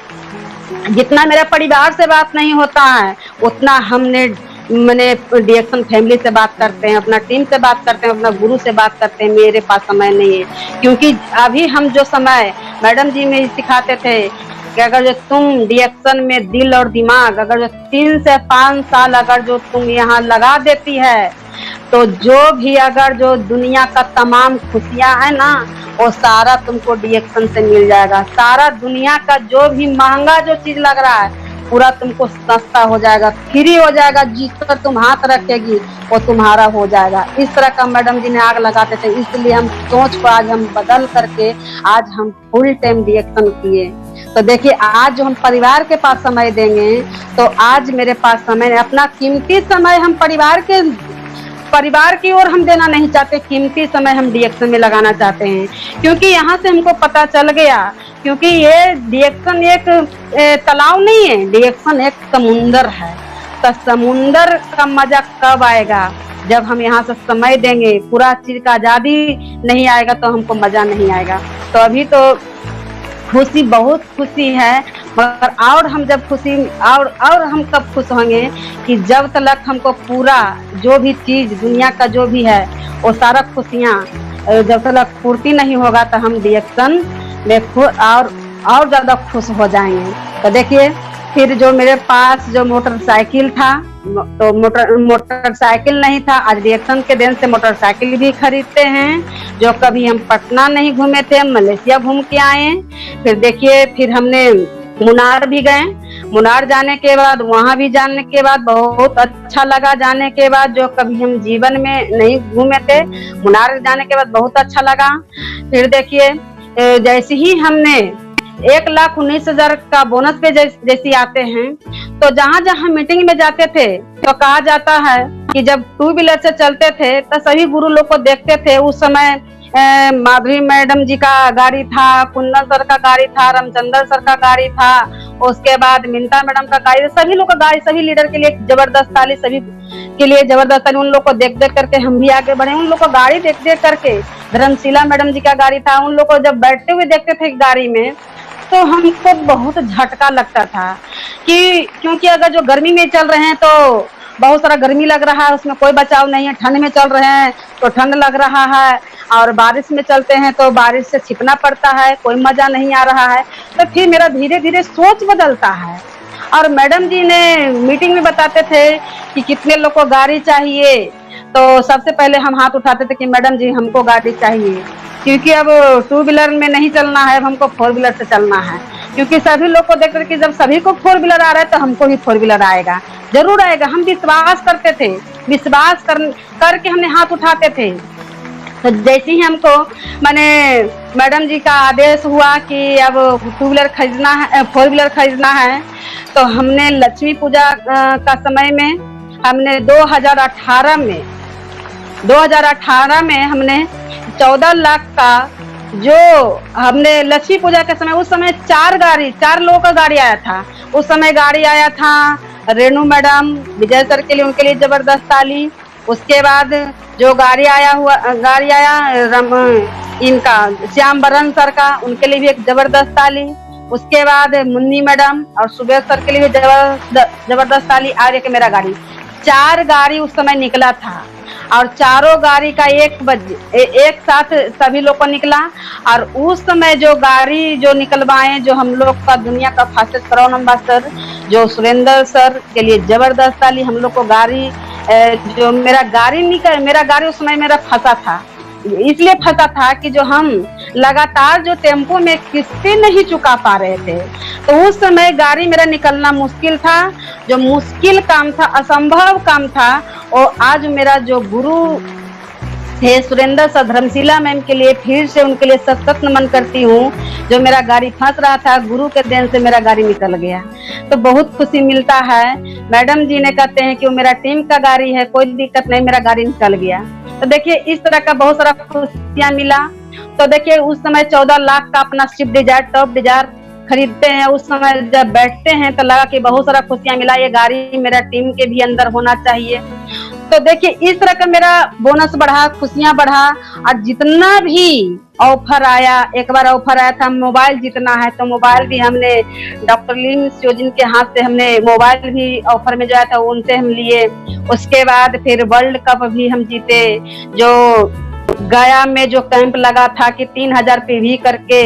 जितना मेरा परिवार से बात नहीं होता है उतना हमने मैंने डीएक्शन फैमिली से बात करते हैं, अपना टीम से बात करते हैं, अपना गुरु से बात करते हैं। मेरे पास समय नहीं है, क्योंकि अभी हम जो समय मैडम जी में सिखाते थे कि अगर जो तुम डीएक्शन में दिल और दिमाग अगर जो 3 से 5 साल अगर जो तुम यहाँ लगा देती है, तो जो भी अगर जो दुनिया का तमाम खुशियां है ना, वो सारा तुमको डीएक्शन से मिल जाएगा। सारा दुनिया का जो भी महंगा जो चीज लग रहा है, पूरा तुमको सस्ता हो जाएगा, फ्री हो जाएगा। जिस पर तुम हाथ रखेगी वो तुम्हारा हो जाएगा। इस तरह का मैडम जी ने आग लगाते थे, इसलिए हम सोच को आज हम बदल करके आज हम फुल टाइम डीएक्शन किए। तो देखिए, आज जो हम परिवार के पास समय देंगे, तो आज मेरे पास समय, अपना कीमती समय हम परिवार की ओर हम देना नहीं चाहते, कीमती समय हम डीएक्शन में लगाना चाहते हैं। क्योंकि यहाँ से हमको पता चल गया, क्योंकि ये डीएक्शन एक तालाब नहीं है, डीएक्शन एक समुंदर है। तो समुंदर का मजा कब आएगा? जब हम यहाँ से समय देंगे, पूरा चीज का आजादी नहीं आएगा तो हमको मजा नहीं आएगा। तो अभी तो खुशी, बहुत खुशी है, मगर और हम जब खुशी और हम कब खुश होंगे कि जब तक हमको पूरा जो भी चीज दुनिया का जो भी है वो सारा खुशियाँ जब तक पूर्ति नहीं होगा, तो हम डीएक्शन में और ज्यादा खुश हो जाएंगे। तो देखिए, फिर जो मेरे पास जो मोटरसाइकिल था, तो मोटरसाइकिल नहीं था, आज डीएक्शन के दिन से मोटरसाइकिल भी खरीदते हैं। जो कभी हम पटना नहीं घूमे थे, हम मलेशिया घूम के आए। फिर देखिए, फिर हमने मुनार भी गए। मुनार जाने के बाद, वहां भी जाने के बाद बहुत अच्छा लगा। जाने के बाद जो कभी हम जीवन में नहीं घूमे थे, मुनार जाने के बाद बहुत अच्छा लगा। फिर देखिए, जैसे ही हमने 1,19,000 का बोनस पे जैसे आते हैं, तो जहाँ जहाँ मीटिंग में जाते थे तो कहा जाता है कि जब 2 व्हीलर से चलते थे तो सभी गुरु लोग को देखते थे। उस समय माधुरी मैडम जी का गाड़ी था, कुंदन सर का गाड़ी था, रामचंद्र सर का गाड़ी था, उसके बाद मिंता मैडम का गाड़ी, सभी लोग का गाड़ी, सभी लीडर के लिए जबरदस्त ताली, सभी के लिए जबरदस्त ताली। उन लोग को देख देख करके हम भी आगे बढ़े। उन लोग को गाड़ी देख देख करके, धर्मशिला मैडम जी का गाड़ी था, उन लोग को जब बैठते हुए देखते थे गाड़ी में, तो हमको बहुत झटका लगता था कि क्योंकि अगर जो गर्मी में चल रहे हैं तो बहुत सारा गर्मी लग रहा है, उसमें कोई बचाव नहीं है। ठंड में चल रहे हैं तो ठंड लग रहा है, और बारिश में चलते हैं तो बारिश से छिपना पड़ता है, कोई मजा नहीं आ रहा है। तो फिर मेरा धीरे धीरे सोच बदलता है। और मैडम जी ने मीटिंग में बताते थे कि कितने लोग को गाड़ी चाहिए, तो सबसे पहले हम हाथ उठाते थे कि मैडम जी हमको गाड़ी चाहिए, क्योंकि अब 2 व्हीलर में नहीं चलना है, अब हमको 4 व्हीलर से चलना है। क्योंकि सभी लोग को देख करके जब सभी को 4 व्हीलर आ रहा है तो हमको भी 4 व्हीलर आएगा, जरूर आएगा। हम विश्वास करते थे, विश्वास करके हमने हाथ उठाते थे। तो जैसे ही हमको मैडम जी का आदेश हुआ कि अब 2 व्हीलर खरीदना है, 4 व्हीलर खरीदना है, तो हमने लक्ष्मी पूजा का समय में हमने 2018 में हमने 14 लाख का जो हमने लक्ष्मी पूजा के समय, उस समय 4 लोगों का गाड़ी आया था। उस समय गाड़ी आया था रेणु मैडम, विजय सर के लिए, उनके लिए जबरदस्त ताली। उसके बाद जो गाड़ी आया इनका श्याम बरन सर का, उनके लिए भी एक जबरदस्त ताली। उसके बाद मुन्नी मैडम और सुबेश सर के लिए भी जबरदस्त ताली। और एक मेरा गाड़ी, 4 गाड़ी उस समय निकला था, और चारों गाड़ी का एक साथ सभी लोग को निकला। और उस समय जो गाड़ी जो निकलवाए, जो हम लोग का दुनिया का फास्टेस्ट क्राउन एम्बेसडर जो सुरेंद्र सर के लिए जबरदस्त ताली। हम लोग को गाड़ी जो मेरा गाड़ी उस समय मेरा फंसा था, इसलिए फंसा था कि जो हम लगातार जो टेम्पो में किस्तें नहीं चुका पा रहे थे, तो उस समय गाड़ी मेरा निकलना मुश्किल था। जो मुश्किल काम था, असंभव काम था, और आज मेरा जो गुरु थे सुरेंद्र सर, धर्मशिला मैम के लिए फिर से उनके लिए सतत नमन करती हूँ। जो मेरा गाड़ी फंस रहा था, गुरु के देन से मेरा गाड़ी निकल गया, तो बहुत खुशी मिलता है। मैडम जी ने कहते हैं कि वो मेरा टीम का गाड़ी है, कोई दिक्कत नहीं, मेरा गाड़ी निकल गया। तो देखिए, इस तरह का बहुत सारा खुशियाँ मिला। तो देखिए, उस समय 14 लाख का अपना स्विफ्ट डिजायर, टॉप डिजायर खरीदते हैं। उस समय जब बैठते हैं तो लगा कि बहुत सारा खुशियाँ मिला, ये गाड़ी मेरा टीम के भी अंदर होना चाहिए। तो देखिए, इस तरह का मेरा बोनस बढ़ा, खुशियाँ बढ़ा। और जितना भी ऑफर आया, एक बार ऑफर आया था मोबाइल जीतना है, तो मोबाइल भी हमने डॉक्टर लीम सियोजिन के हाथ से हमने मोबाइल भी ऑफर में जो आया था उनसे हम लिए। उसके बाद फिर वर्ल्ड कप भी हम जीते। जो गया में जो कैंप लगा था कि 3,000 PV करके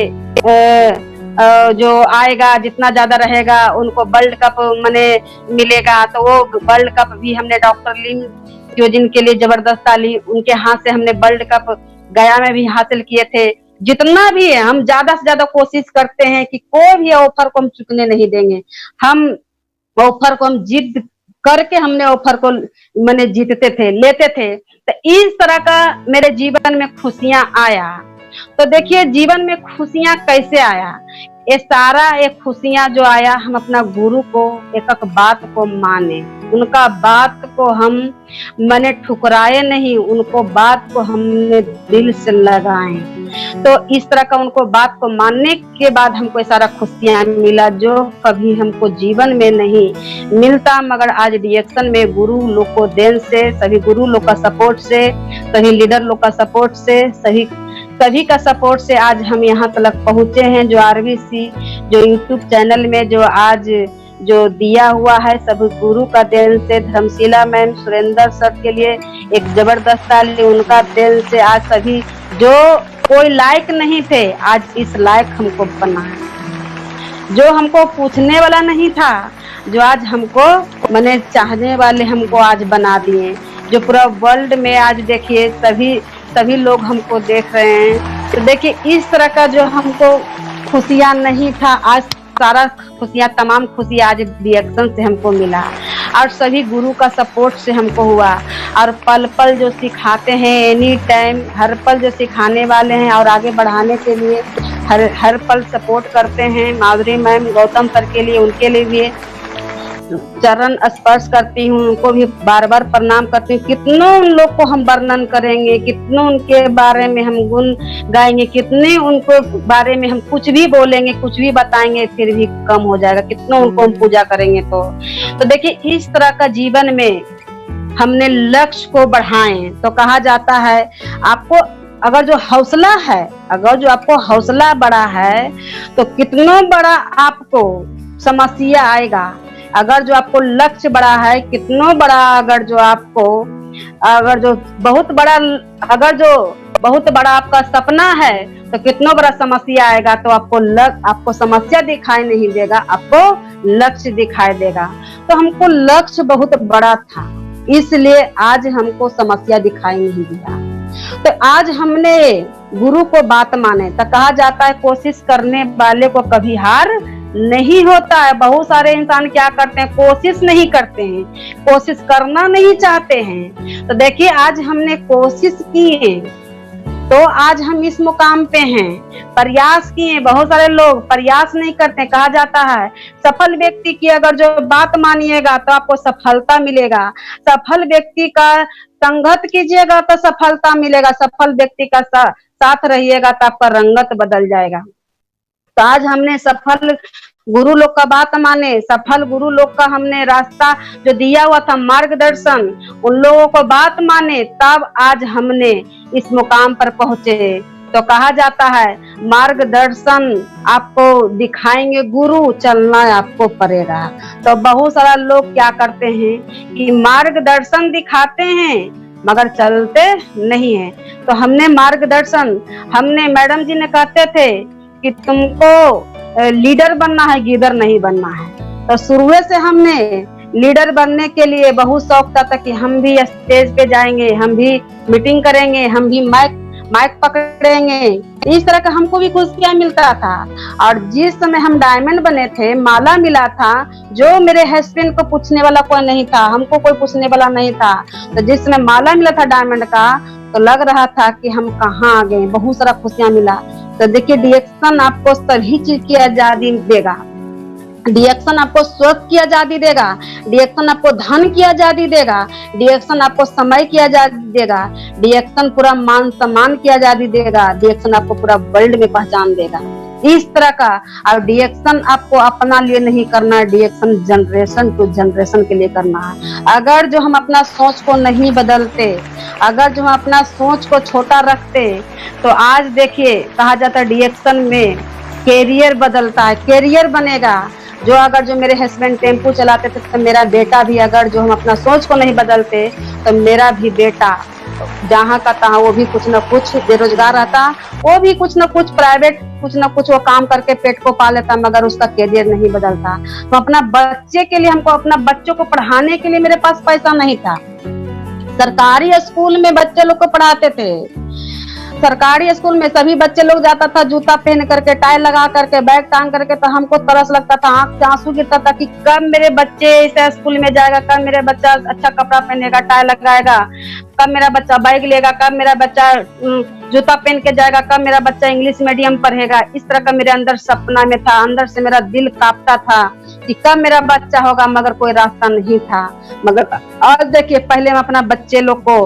जो आएगा जितना ज्यादा रहेगा उनको वर्ल्ड कप माने मिलेगा। तो वो वर्ल्ड कप भी हमने डॉक्टर लिम जो जिनके लिए जबरदस्त ताली, उनके हाथ से हमने वर्ल्ड कप गया में भी हासिल किए थे। जितना भी है हम ज्यादा से ज्यादा कोशिश करते हैं कि कोई भी ऑफर को हम चुकने नहीं देंगे। हम ऑफर को हम जिद करके हमने ऑफर को मैंने जीतते थे, लेते थे। तो इस तरह का मेरे जीवन में खुशियां आया। तो देखिए जीवन में खुशियां कैसे आया, ये सारा एक खुशियां जो आया, हम अपना गुरु को एक एक बात को माने, उनका बात को हम मैंने ठुकराए नहीं, उनको बात को हमने दिल से लगाए। तो इस तरह का उनको बात को मानने के बाद हमको ये सारा खुशियां मिला जो कभी हमको जीवन में नहीं मिलता। मगर आज डीएक्शन में गुरु लोग को देन से, सभी गुरु लोग का सपोर्ट से, सभी लीडर लोग का सपोर्ट से, सभी का सपोर्ट से आज हम यहाँ तक पहुंचे हैं। जो आरबीसी जो यूट्यूब चैनल में जो आज जो दिया हुआ है, सब गुरु का देन से, धर्मशिला मैम, सुरेंद्र सर के लिए एक जबरदस्त ताली, उनका देन से आज सभी जो कोई लायक नहीं थे आज इस लायक हमको बनाया। जो हमको पूछने वाला नहीं था, जो आज हमको मैंने चाहने वाले हमको आज बना दिए। जो पूरा वर्ल्ड में आज देखिए सभी लोग हमको देख रहे हैं। तो देखिए इस तरह का जो हमको खुशियां नहीं था, आज सारा खुशियां, तमाम खुशियां आज डीएक्शन से हमको मिला और सभी गुरु का सपोर्ट से हमको हुआ। और पल पल जो सिखाते हैं, एनी टाइम हर पल जो सिखाने वाले हैं और आगे बढ़ाने के लिए हर पल सपोर्ट करते हैं। माधुरी मैम, गौतम सर के लिए, उनके लिए भी चरण स्पर्श करती हूँ, उनको भी बार बार प्रणाम करती हूँ। कितनों उन लोग को हम वर्णन करेंगे, कितनों उनके बारे में हम गुण गाएंगे, कितने उनको बारे में हम कुछ भी बोलेंगे, कुछ भी बताएंगे, फिर भी कम हो जाएगा। कितनों उनको हम पूजा करेंगे। तो देखिए इस तरह का जीवन में हमने लक्ष्य को बढ़ाएं। तो कहा जाता है आपको अगर जो हौसला है, अगर जो आपको हौसला बड़ा है तो कितना बड़ा आपको समस्या आएगा। अगर जो आपको लक्ष्य बड़ा है, कितना बड़ा अगर जो आपको अगर जो बहुत बड़ा आपका सपना है तो कितना बड़ा समस्या आएगा तो आपको समस्या दिखाई नहीं देगा, आपको लक्ष्य दिखाई देगा। तो हमको लक्ष्य बहुत बड़ा था, इसलिए आज हमको समस्या दिखाई नहीं दिया। तो आज हमने गुरु को बात माने। तो कहा जाता है कोशिश करने वाले को कभी हार नहीं होता है। बहुत सारे इंसान क्या करते हैं, कोशिश नहीं करते हैं, कोशिश करना नहीं चाहते हैं। तो देखिए आज हमने कोशिश की है तो आज हम इस मुकाम पे हैं। प्रयास किए, बहुत सारे लोग प्रयास नहीं करते। कहा जाता है सफल व्यक्ति की अगर जो बात मानिएगा तो आपको सफलता मिलेगा, सफल व्यक्ति का संगत कीजिएगा तो सफलता मिलेगा, सफल व्यक्ति का साथ रहिएगा तो आपका रंगत बदल जाएगा। तो आज हमने सफल गुरु लोग का बात माने, सफल गुरु लोग का हमने रास्ता जो दिया हुआ था मार्गदर्शन, उन लोगों को बात माने, तब आज हमने इस मुकाम पर पहुंचे। तो कहा जाता है मार्गदर्शन आपको दिखाएंगे गुरु, चलना आपको पड़ेगा। तो बहुत सारा लोग क्या करते हैं कि मार्गदर्शन दिखाते हैं मगर चलते नहीं है। तो हमने मार्गदर्शन, हमने मैडम जी ने कहते थे कि तुमको लीडर बनना है, गिदर नहीं बनना है। तो शुरू से हमने लीडर बनने के लिए बहुत शौक था कि हम भी स्टेज पे जाएंगे, हम भी मीटिंग करेंगे, हम भी माइक पकड़ेंगे। इस तरह का हमको भी खुशियां मिलता था। और जिस समय हम डायमंड बने थे, माला मिला था, जो मेरे हस्बैंड को पूछने वाला कोई नहीं था, हमको कोई पूछने वाला नहीं था। तो जिस समय माला मिला था डायमंड का तो लग रहा था कि हम कहाँ आ गए, बहुत सारा खुशियां मिला। तो देखिए डीएक्शन आपको सभी चीज की आजादी देगा, डीएक्शन आपको स्वास्थ्य की आजादी देगा, डीएक्शन आपको धन की आजादी देगा, डीएक्शन आपको समय की आजादी देगा, डीएक्शन पूरा मान सम्मान की आजादी देगा, डीएक्शन आपको पूरा वर्ल्ड में पहचान देगा। इस तरह का। और डीएक्शन आपको अपना लिए नहीं करना है, डीएक्शन जनरेशन टू जनरेशन के लिए करना है। अगर जो हम अपना सोच को नहीं बदलते, अगर जो हम अपना सोच को छोटा रखते तो आज देखिए कहा जाता है डीएक्शन में कैरियर बदलता है, कैरियर बनेगा। जो अगर जो मेरे हस्बैंड टेम्पू चलाते थे तो मेरा बेटा भी, अगर जो हम अपना सोच को नहीं बदलते तो मेरा भी बेटा जहाँ का तहाँ वो भी कुछ न कुछ बेरोजगार रहता, वो भी कुछ न कुछ प्राइवेट कुछ न कुछ वो काम करके पेट को पा लेता, मगर उसका करियर नहीं बदलता। तो अपना बच्चे के लिए, हमको अपना बच्चों को पढ़ाने के लिए मेरे पास पैसा नहीं था। सरकारी स्कूल में बच्चे लोग को पढ़ाते थे, सरकारी स्कूल में सभी बच्चे लोग जाता था जूता पहन करके, टाई लगा करके, बैग टांग करके, तो हमको तरस लगता था, आंख से आंसू गिरता था कि कब मेरे बच्चे इस स्कूल में जाएगा, कब मेरे बच्चा अच्छा कपड़ा पहनेगा, टाई लगाएगा, कब मेरा बच्चा बैग लेगा, कब मेरा बच्चा जूता पहन के जाएगा, कब मेरा बच्चा इंग्लिश मीडियम पढ़ेगा। इस तरह का मेरे अंदर सपना में था, अंदर से मेरा दिल कांपता था कि कब मेरा बच्चा होगा, मगर कोई रास्ता नहीं था। मगर आज देखिए, पहले हम अपना बच्चे लोग को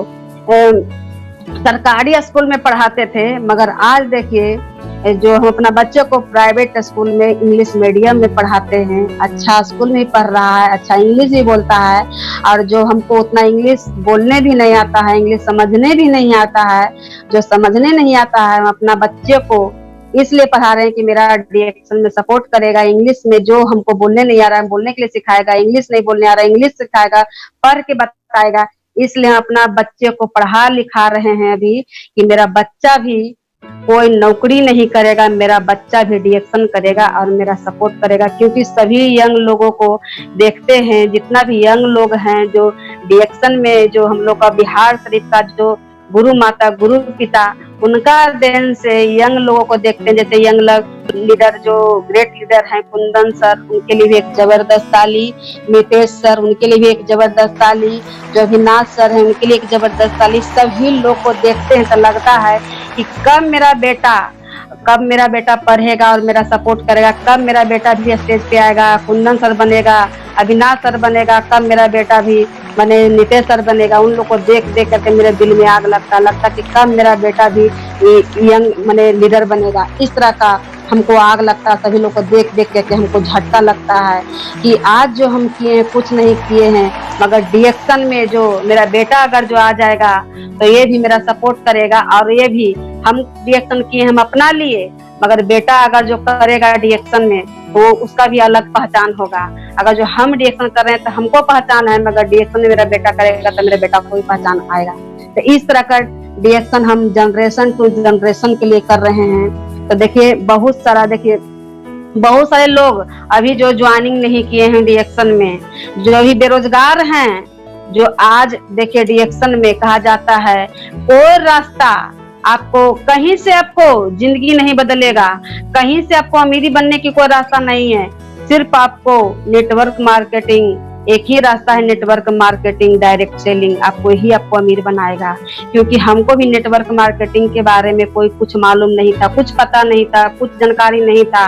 सरकारी स्कूल में पढ़ाते थे, मगर आज देखिए जो हम अपना बच्चे को प्राइवेट स्कूल में इंग्लिश मीडियम में पढ़ाते हैं, अच्छा स्कूल में पढ़ रहा है, अच्छा इंग्लिश भी बोलता है, और जो हमको उतना इंग्लिश बोलने भी नहीं आता है, इंग्लिश समझने भी नहीं आता है, जो समझने नहीं आता है, हम अपना बच्चे को इसलिए पढ़ा रहे हैं कि मेरा डिएक्शन में सपोर्ट करेगा, इंग्लिश में जो हमको बोलने नहीं आ रहा है बोलने के लिए सिखाएगा, इंग्लिश नहीं बोलने आ रहा है इंग्लिश सिखाएगा, पढ़ के बताएगा। इसलिए हम अपना बच्चे को पढ़ा लिखा रहे हैं अभी कि मेरा बच्चा भी कोई नौकरी नहीं करेगा, मेरा बच्चा भी डिएक्शन करेगा और मेरा सपोर्ट करेगा। क्योंकि सभी यंग लोगों को देखते हैं, जितना भी यंग लोग हैं जो डिएक्शन में, जो हम लोग का बिहार शरीफ का जो गुरु माता गुरु पिता, उनका देन से यंग लोगों को देखते हैं। जैसे यंग लीडर जो ग्रेट लीडर हैं कुंदन सर, उनके लिए भी एक जबरदस्त ताली, मितेश सर उनके लिए भी एक जबरदस्त ताली, जो अभिनाश सर हैं उनके लिए एक जबरदस्त ताली। सभी लोग को देखते हैं तो लगता है कि कब मेरा बेटा पढ़ेगा और मेरा सपोर्ट करेगा, कब मेरा बेटा भी स्टेज पे आएगा, कुंदन सर बनेगा, अविनाश सर बनेगा, कब मेरा बेटा भी बने, नितेश सर बनेगा। उन लोग को देख देख करके मेरे दिल में आग लगता कि कब मेरा बेटा भी यंग लीडर बनेगा। इस तरह का हमको आग लगता है, सभी लोग को देख देख करके हमको झटका लगता है कि आज जो हम किए हैं कुछ नहीं किए हैं, मगर डिएक्शन में जो मेरा बेटा अगर जो आ जाएगा तो ये भी मेरा सपोर्ट करेगा। और ये भी हम डिएक्शन किए हम अपना लिए, मगर बेटा अगर जो करेगा डिएक्शन में तो उसका भी अलग पहचान होगा। अगर जो हम डिएक्शन कर रहे हैं तो हमको पहचान है, मगर डिएक्शन में मेरा बेटा करेगा तो मेरे बेटा को भी पहचान आएगा। तो इस तरह का डिएक्शन हम जनरेशन टू जनरेशन के लिए कर रहे हैं। तो देखिए बहुत सारे लोग अभी जो ज्वाइनिंग नहीं किए हैं डिएक्शन में, जो अभी बेरोजगार हैं, जो आज देखिए डिएक्शन में कहा जाता है कोई रास्ता आपको कहीं से आपको जिंदगी नहीं बदलेगा, कहीं से आपको अमीरी बनने की कोई रास्ता नहीं है। सिर्फ आपको नेटवर्क मार्केटिंग, एक ही रास्ता है नेटवर्क मार्केटिंग, डायरेक्ट सेलिंग, आपको अमीर बनाएगा। क्योंकि हमको भी नेटवर्क मार्केटिंग के बारे में कोई कुछ मालूम नहीं था, कुछ पता नहीं था, कुछ जानकारी नहीं था,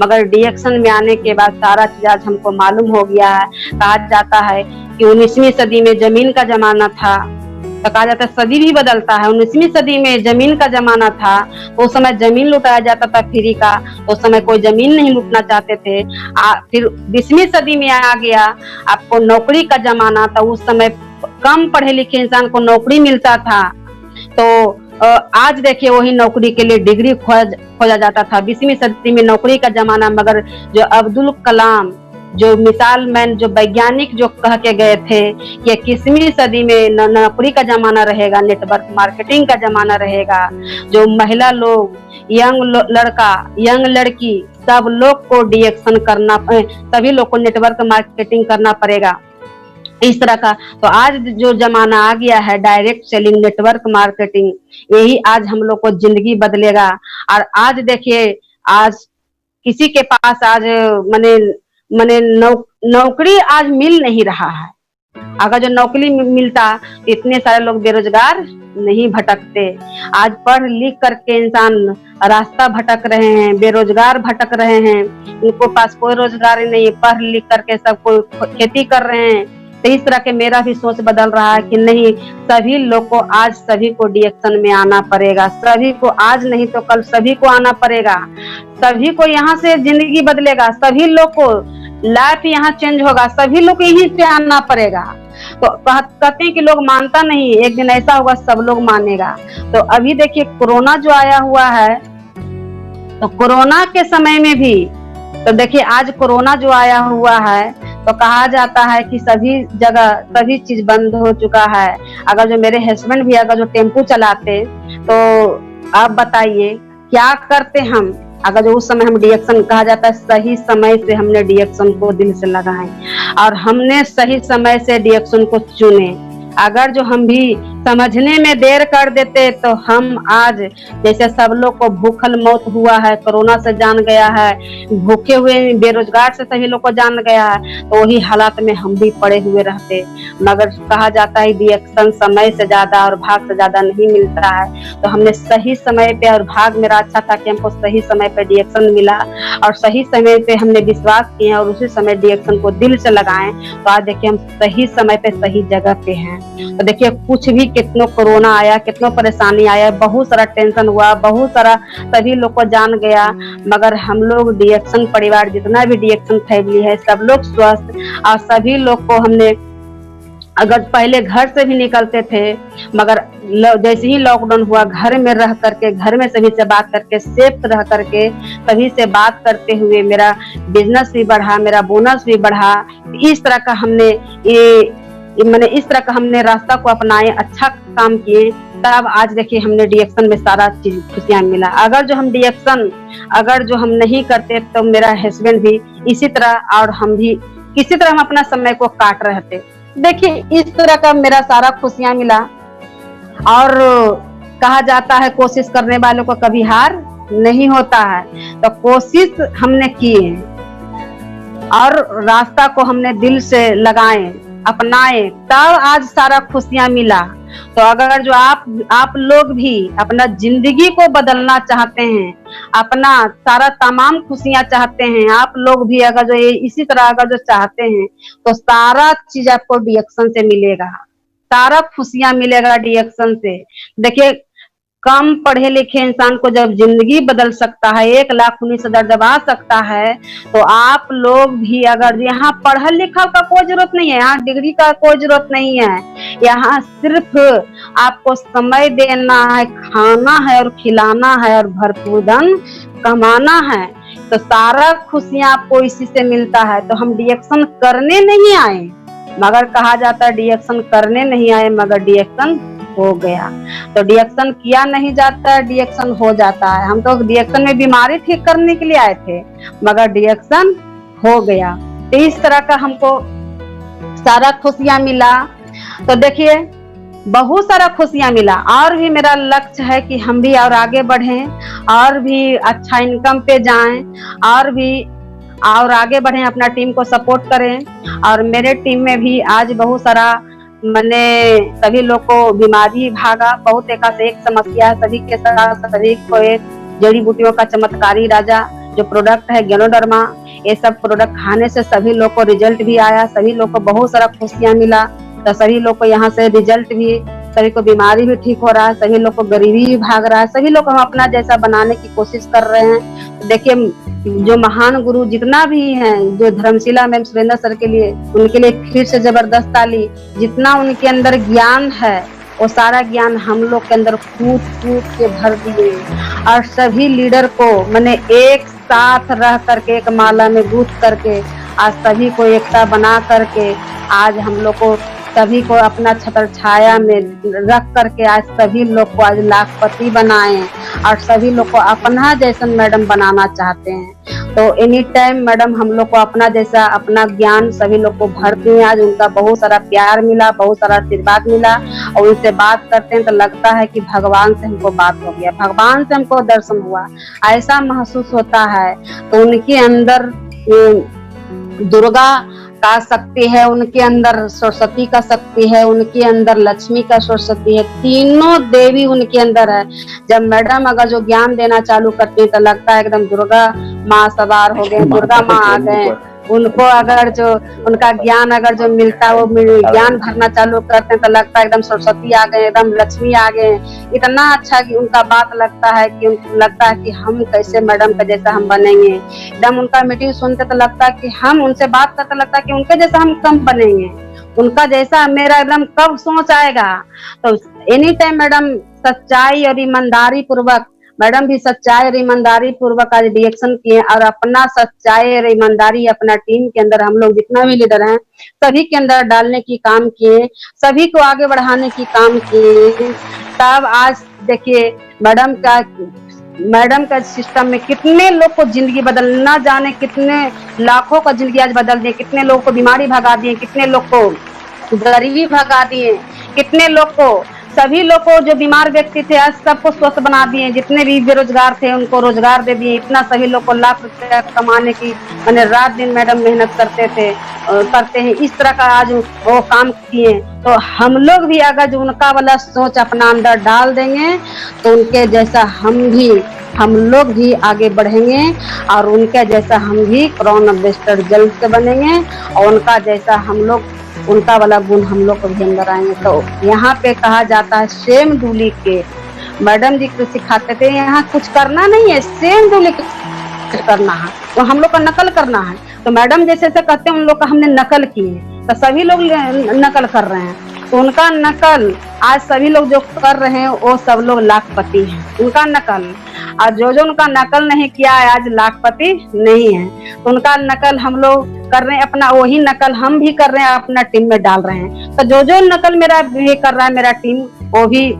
मगर डिएक्शन में आने के बाद सारा चीज आज हमको मालूम हो गया है। कहा जाता है कि 19वीं सदी में जमीन का जमाना था, तो कहा जाता है सदी भी बदलता है। 19वीं सदी में जमीन का जमाना था, उस समय जमीन लुटाया जाता था फ्री का, उस समय कोई जमीन नहीं लूटना चाहते थे। फिर 20वीं सदी में आ गया आपको नौकरी का जमाना था, उस समय कम पढ़े लिखे इंसान को नौकरी मिलता था। तो आज देखिए वही नौकरी के लिए डिग्री खोजा जाता था। 20वीं सदी में नौकरी का जमाना, मगर जो अब्दुल कलाम जो मिसाल मैन जो वैज्ञानिक जो कह के गए थे कि 21वीं सदी में नौकरी का जमाना रहेगा, नेटवर्क मार्केटिंग का जमाना रहेगा। जो महिला लोग, यंग लड़का, यंग लड़की, सब लोग को डिएक्शन करना, सभी लोग को नेटवर्क मार्केटिंग करना पड़ेगा। इस तरह का तो आज जो जमाना आ गया है डायरेक्ट सेलिंग, नेटवर्क मार्केटिंग, यही आज हम लोग को जिंदगी बदलेगा। और आज देखिए आज किसी के पास आज मने नौकरी आज मिल नहीं रहा है। अगर जो नौकरी मिलता तो इतने सारे लोग बेरोजगार नहीं भटकते। आज पढ़ लिख करके इंसान रास्ता भटक रहे हैं, बेरोजगार भटक रहे हैं, उनको पास कोई रोजगार नहीं है, पढ़ लिख करके सब कोई खेती कर रहे हैं। तो इस तरह के मेरा भी सोच बदल रहा है कि नहीं, सभी लोग को आज सभी को डिएक्शन में आना पड़ेगा। सभी को आज नहीं तो कल सभी को आना पड़ेगा, सभी को यहाँ से जिंदगी बदलेगा, सभी लोग को लाइफ यहाँ चेंज होगा, सभी लोग को यहीं से आना पड़ेगा। तो कहते हैं कि लोग मानता नहीं, एक दिन ऐसा होगा सब लोग मानेगा। तो अभी देखिए कोरोना जो आया हुआ है, तो कोरोना के समय में भी तो देखिए आज कोरोना जो आया हुआ है तो कहा जाता है कि सभी जगह सभी चीज बंद हो चुका है। अगर जो मेरे हस्बैंड भी अगर जो टेम्पू चलाते तो आप बताइए क्या करते हम, अगर जो उस समय हम डिएक्शन, कहा जाता है सही समय से हमने डिएक्शन को दिल से लगाए और हमने सही समय से डिएक्शन को चुने। अगर जो हम भी समझने में देर कर देते तो हम आज जैसे सब लोग को भूखल मौत हुआ है, कोरोना से जान गया है, भूखे हुए बेरोजगार से सभी लोग को जान गया है, तो वही हालात में हम भी पड़े हुए रहते। मगर कहा जाता है रिएक्शन समय से ज्यादा और भाग से ज्यादा नहीं मिलता है। तो हमने सही समय पे, और भाग मेरा अच्छा था कि हमको सही समय पे रिएक्शन मिला और सही समय पे हमने विश्वास किया और उसी समय रिएक्शन को दिल से लगाएं। तो आज देखिए हम सही समय पे सही जगह पे हैं। तो देखिए कुछ भी कितना कोरोना आया, कितना परेशानी आया, बहुत सारा टेंशन हुआ, बहुत सारा सभी लोग को जान गया, मगर हम लोग डिएक्शन परिवार, जितना भी डिएक्शन फैमिली है, सब लोग स्वस्थ और सभी लोग को हमने, अगर पहले घर से भी निकलते थे मगर जैसे ही लॉकडाउन हुआ घर में रह करके, घर में सभी से बात करके, सेफ रह करके सभी से बात करते हुए मेरा बिजनेस भी बढ़ा, मेरा बोनस भी बढ़ा। इस तरह का हमने मैंने इस तरह का हमने रास्ता को अपनाए, अच्छा काम किए, तब आज देखिए हमने डिएक्शन में सारा चीज खुशियां मिला। अगर जो हम डिएक्शन अगर जो हम नहीं करते तो मेरा हस्बैंड भी इसी तरह और हम भी किसी तरह हम अपना समय को काट रहे थे। देखिए इस तरह का मेरा सारा खुशियां मिला। और कहा जाता है कोशिश करने वालों को कभी हार नहीं होता है, तो कोशिश हमने की है और रास्ता को हमने दिल से लगाए, अपनाए, तब आज सारा खुशियां मिला। तो अगर जो आप लोग भी अपना जिंदगी को बदलना चाहते हैं, अपना सारा तमाम खुशियां चाहते हैं, आप लोग भी अगर जो इसी तरह अगर जो चाहते हैं तो सारा चीज आपको डिएक्शन से मिलेगा, सारा खुशियां मिलेगा डिएक्शन से। देखिए कम पढ़े लिखे इंसान को जब जिंदगी बदल सकता है, 1,19,000 जब आ सकता है, तो आप लोग भी अगर यहाँ पढ़ल लिखल का कोई जरूरत नहीं है, यहाँ डिग्री का कोई जरूरत नहीं है, यहाँ सिर्फ आपको समय देना है, खाना है और खिलाना है और भरपूर धन कमाना है, तो सारा खुशियां आपको इसी से मिलता है। तो हम डिएक्शन करने नहीं आए, मगर कहा जाता है डिएक्शन करने नहीं आए मगर डिएक्शन हो गया। तो डिएक्शन किया नहीं जाता है, डिएक्शन हो जाता है। हम तो डिएक्शन में बीमारी ठीक करने के लिए आए थे मगर डिएक्शन हो गया। तो इस तरह का हमको सारा खुशियां मिला। तो देखिए बहुत सारा खुशियां मिला और भी मेरा लक्ष्य है कि हम भी और आगे बढ़ें और भी अच्छा इनकम पे जाएं और आगे बढ़ें, अपना टीम को सपोर्ट करें। और मेरे टीम में भी आज बहुत सारा मैंने सभी लोग को बीमारी भागा, बहुत एक से एक समस्या है सभी के साथ। सभी को एक जड़ी बूटियों का चमत्कारी राजा जो प्रोडक्ट है गैनोडर्मा, ये सब प्रोडक्ट खाने से सभी लोग को रिजल्ट भी आया, सभी लोग को बहुत सारा खुशियां मिला। तो सभी लोग को यहाँ से रिजल्ट भी, सभी को बीमारी भी ठीक हो रहा है, सभी लोग को गरीबी भी भाग रहा है, सभी लोग हम अपना जैसा बनाने की कोशिश कर रहे हैं। तो देखिए जो महान गुरु जितना भी हैं, जो धर्मशिला मैम सुरेंद्र सर के लिए, उनके लिए फिर से जबरदस्त ताली। जितना उनके अंदर ज्ञान है वो सारा ज्ञान हम लोग के अंदर कूट कूट के भर दिए और सभी लीडर को मैंने एक साथ रह करके एक माला में गूंथ करके आज सभी को एकता बना करके आज हम लोग को सभी को अपना छत्र छाया में रख करके आज सभी लोग को आज लाखपति बनाए और सभी लोग को अपना जैसा मैडम बनाना चाहते हैं। तो एनी टाइम मैडम हम लोग को अपना जैसा अपना ज्ञान सभी लोग को भरती हैं। आज उनका बहुत सारा प्यार मिला, बहुत सारा आशीर्वाद मिला और उनसे बात करते हैं तो लगता है कि भगवान से हमको बात हो गया, भगवान से हमको दर्शन हुआ, ऐसा महसूस होता है। तो उनके अंदर दुर्गा का शक्ति है, उनके अंदर सरस्वती का शक्ति है, उनके अंदर लक्ष्मी का सरस्वती है, तीनों देवी उनके अंदर है। जब मैडम अगर जो ज्ञान देना चालू करती है तो लगता है एकदम दुर्गा माँ सवार हो गए, दुर्गा माँ आ गए। उनको अगर जो उनका ज्ञान अगर जो मिलता है वो ज्ञान भरना चालू करते हैं तो लगता है एकदम सरस्वती आ गए, एकदम लक्ष्मी आ गए। इतना अच्छा कि उनका बात लगता है कि हम कैसे मैडम का जैसा हम बनेंगे। एकदम उनका मीटिंग सुनते तो लगता है कि हम उनसे बात करते लगता है कि उनके जैसा हम कम बनेंगे, उनका जैसा मेरा एकदम कब सोच आएगा। तो एनी टाइम मैडम सच्चाई और ईमानदारी पूर्वक मैडम भी सच्चाई और ईमानदारी पूर्वक आज डिएक्शन किए और अपना सच्चाई और ईमानदारी अपना टीम के अंदर हम लोग जितना भी लीडर हैं सभी के अंदर डालने की काम किए, सभी को आगे बढ़ाने की काम किए। तब आज देखिए मैडम का सिस्टम में कितने लोग को जिंदगी बदल, ना जाने कितने लाखों का जिंदगी आज बदल दिए, कितने लोगों को बीमारी भगा दिए, कितने लोग को गरीबी भगा दिए, कितने लोग को, सभी लोग को जो बीमार व्यक्ति थे आज सबको स्वस्थ बना दिए, जितने भी बेरोजगार थे उनको रोजगार दे दिए। इतना सभी लोग को लाख रुपया कमाने की मैंने रात दिन मैडम मेहनत करते हैं, इस तरह का आज वो काम किए। तो हम लोग भी अगर जो उनका वाला सोच अपना अंदर डाल देंगे तो उनके जैसा हम लोग भी आगे बढ़ेंगे और उनके जैसा हम भी क्राउन एम्बेसडर जल्द से बनेंगे और उनका वाला गुण हम लोग को भी अंदर आएंगे। तो यहाँ पे कहा जाता है सेम डुप्लीकेट, मैडम जी को सिखाते थे यहाँ कुछ करना नहीं है, सेम डुप्लीकेट करना है, तो हम लोग का नकल करना है। तो मैडम जैसे कहते हैं उन लोग का हमने नकल की है, तो सभी लोग नकल कर रहे हैं। तो उनका नकल आज सभी लोग जो कर रहे हैं वो सब लोग लाखपति हैं, उनका नकल। और जो उनका नकल नहीं किया है आज लाखपति नहीं है। तो उनका नकल हम लोग कर रहे हैं, अपना वही नकल हम भी कर रहे हैं, अपना टीम में डाल रहे हैं। तो जो नकल मेरा भी कर रहा है मेरा टीम, वो भी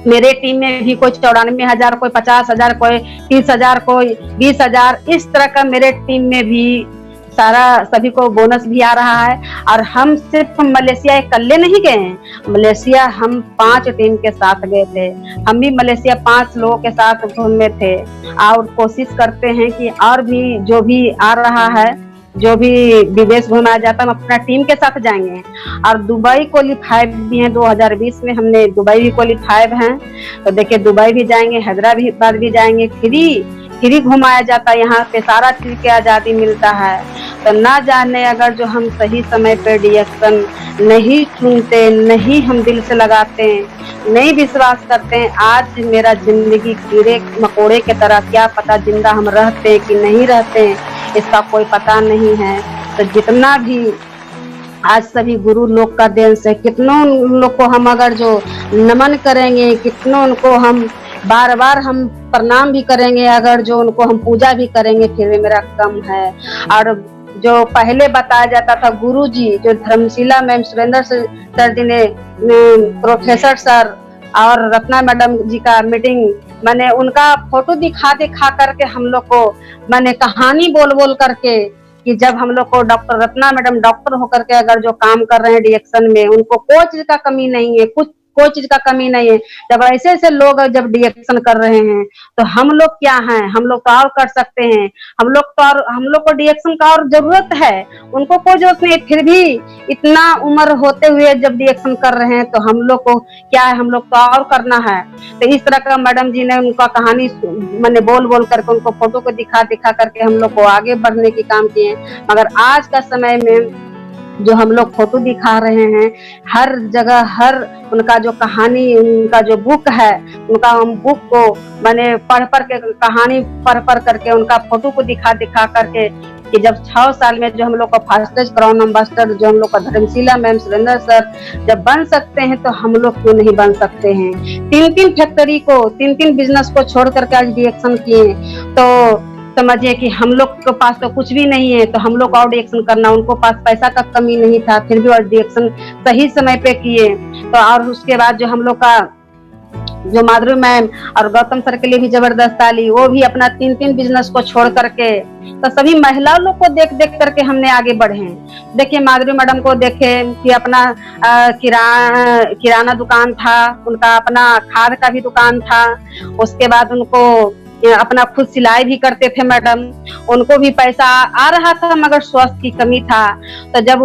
मेरे टीम में भी कोई 94,000, कोई 50,000, कोई 30,000, कोई 20,000, इस तरह का मेरे टीम में भी सारा सभी को बोनस भी आ रहा है। और हम सिर्फ मलेशिया अकेले नहीं गए हैं, मलेशिया हम 5 टीम के साथ गए थे। हम भी मलेशिया 5 लोगों के साथ घूमे थे और कोशिश करते हैं कि और भी जो भी आ रहा है, जो भी विदेश घुमाया जाता है हम अपना टीम के साथ जाएंगे। और दुबई क्वालिफाइड भी है, 2020 में हमने दुबई भी क्वालिफाइड हैं। तो देखिए दुबई भी जाएंगे, हैदराबाद भी जाएंगे, फ्री घुमाया जाता है, यहाँ पे सारा चीज की आजादी मिलता है। तो ना जाने अगर जो हम सही समय पे डिएक्शन नहीं चुनते, नहीं हम दिल से लगाते हैं, नहीं विश्वास करते हैं, आज मेरा जिंदगी कीड़े मकोड़े की तरह, क्या पता जिंदा हम रहते हैं कि नहीं रहते हैं, इसका कोई पता नहीं है। तो जितना भी आज सभी गुरु लोग का देन से कितनों उन लोग को हम अगर जो नमन करेंगे, कितनों उनको हम बार बार हम प्रणाम भी करेंगे, अगर जो उनको हम पूजा भी करेंगे फिर भी मेरा कम है। और जो पहले बताया जाता था गुरु जी, जो धर्मशिला मैम, सुरेंद्र सर जी ने, प्रोफेसर सर और रत्ना मैडम जी का मीटिंग, मैंने उनका फोटो दिखा करके हम लोग को, मैंने कहानी बोल करके कि जब हम लोग को डॉक्टर रत्ना मैडम डॉक्टर होकर के अगर जो काम कर रहे हैं डिएक्शन में, उनको कोई चीज का कमी नहीं है, कोई चीज का कमी नहीं है। जब ऐसे लोग जब डिएक्शन कर रहे हैं तो हम लोग क्या हैं, हम लोग तो और कर सकते हैं, हम लोग को डिएक्शन का और जरूरत है, उनको कोई जरूरत नहीं। फिर भी इतना उम्र होते हुए जब डिएक्शन कर रहे हैं तो हम लोग को क्या है, हम लोग तो और करना है। तो इस तरह का मैडम जी ने उनका कहानी मैंने बोल करके उनको फोटो को दिखा करके हम लोग को आगे बढ़ने की काम किए। मगर आज का समय में जो हम लोग फोटो दिखा रहे हैं, हर जगह हर उनका जो कहानी, उनका जो बुक है, उनका हम बुक को मैंने पढ़ के कहानी पढ़ करके उनका फोटो को दिखा करके कि जब 6 साल में जो हम लोग का फास्टेस्ट क्राउन एम्बेसडर जो हम लोग का धर्मशिला मैम, सुरेंद्र सर जब बन सकते हैं तो हम लोग क्यों नहीं बन सकते हैं। 3 फैक्ट्री को, 3 बिजनेस को छोड़ करके आज डिएक्शन किए। तो समझिए कि हम लोग के पास तो कुछ भी नहीं है, तो हम लोग और डिएक्शन करना, उनको पास पैसा का कमी नहीं था फिर भी और डिएक्शन सही समय पे किए। तो और उसके बाद जो हम लोग का जो माधुरी मैम और गौतम सर के लिए भी जबरदस्त ताली, वो भी अपना 3 बिजनेस को छोड़ करके, तो सभी महिला लोग को देख करके हमने आगे बढ़े हैं। देखिए माधुरी मैडम को देखे कि अपना किराना दुकान था, उनका अपना खाद का भी दुकान था, उसके बाद उनको अपना खुद सिलाई भी करते थे मैडम, उनको भी पैसा आ रहा था मगर स्वास्थ्य की कमी था। तो जब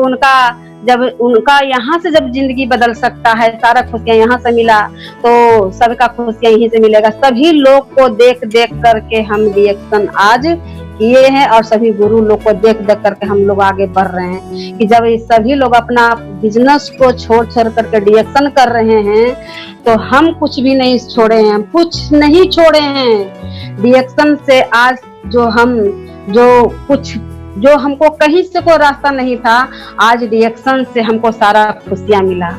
उनका यहाँ से जब जिंदगी बदल सकता है, सारा खुशियाँ यहाँ से मिला तो सबका खुशियाँ यहीं से मिलेगा। सभी लोग को देख करके हम डिएक्शन आज किए हैं और सभी गुरु लोग को देख करके हम लोग आगे बढ़ रहे हैं कि जब ये सभी लोग अपना बिजनेस को छोड़ करके डिएक्शन कर रहे हैं तो हम कुछ भी नहीं छोड़े हैं, हम कुछ नहीं छोड़े हैं। डिएक्शन से आज जो हमको कहीं से कोई रास्ता नहीं था, आज डीएक्शन से हमको सारा खुशियां मिला।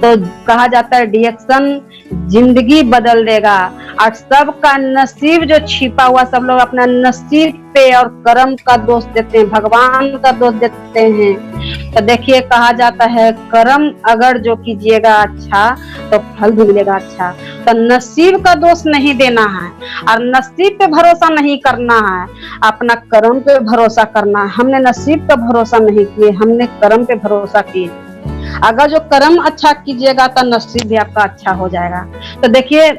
तो कहा जाता है डीएक्शन जिंदगी बदल देगा, और सबका नसीब जो छिपा हुआ, सब लोग अपना नसीब पे और कर्म का दोष देते हैं, भगवान का दोष देते हैं। तो देखिए कहा जाता है कर्म अगर जो कीजिएगा अच्छा तो फल भी मिलेगा अच्छा। तो नसीब का दोष नहीं देना है और नसीब पे भरोसा नहीं करना है, अपना कर्म पे भरोसा करना है। हमने नसीब का भरोसा नहीं किए, हमने कर्म पे भरोसा किए। अगर जो कर्म अच्छा कीजिएगा तो नसीब भी आपका अच्छा हो जाएगा। तो देखिए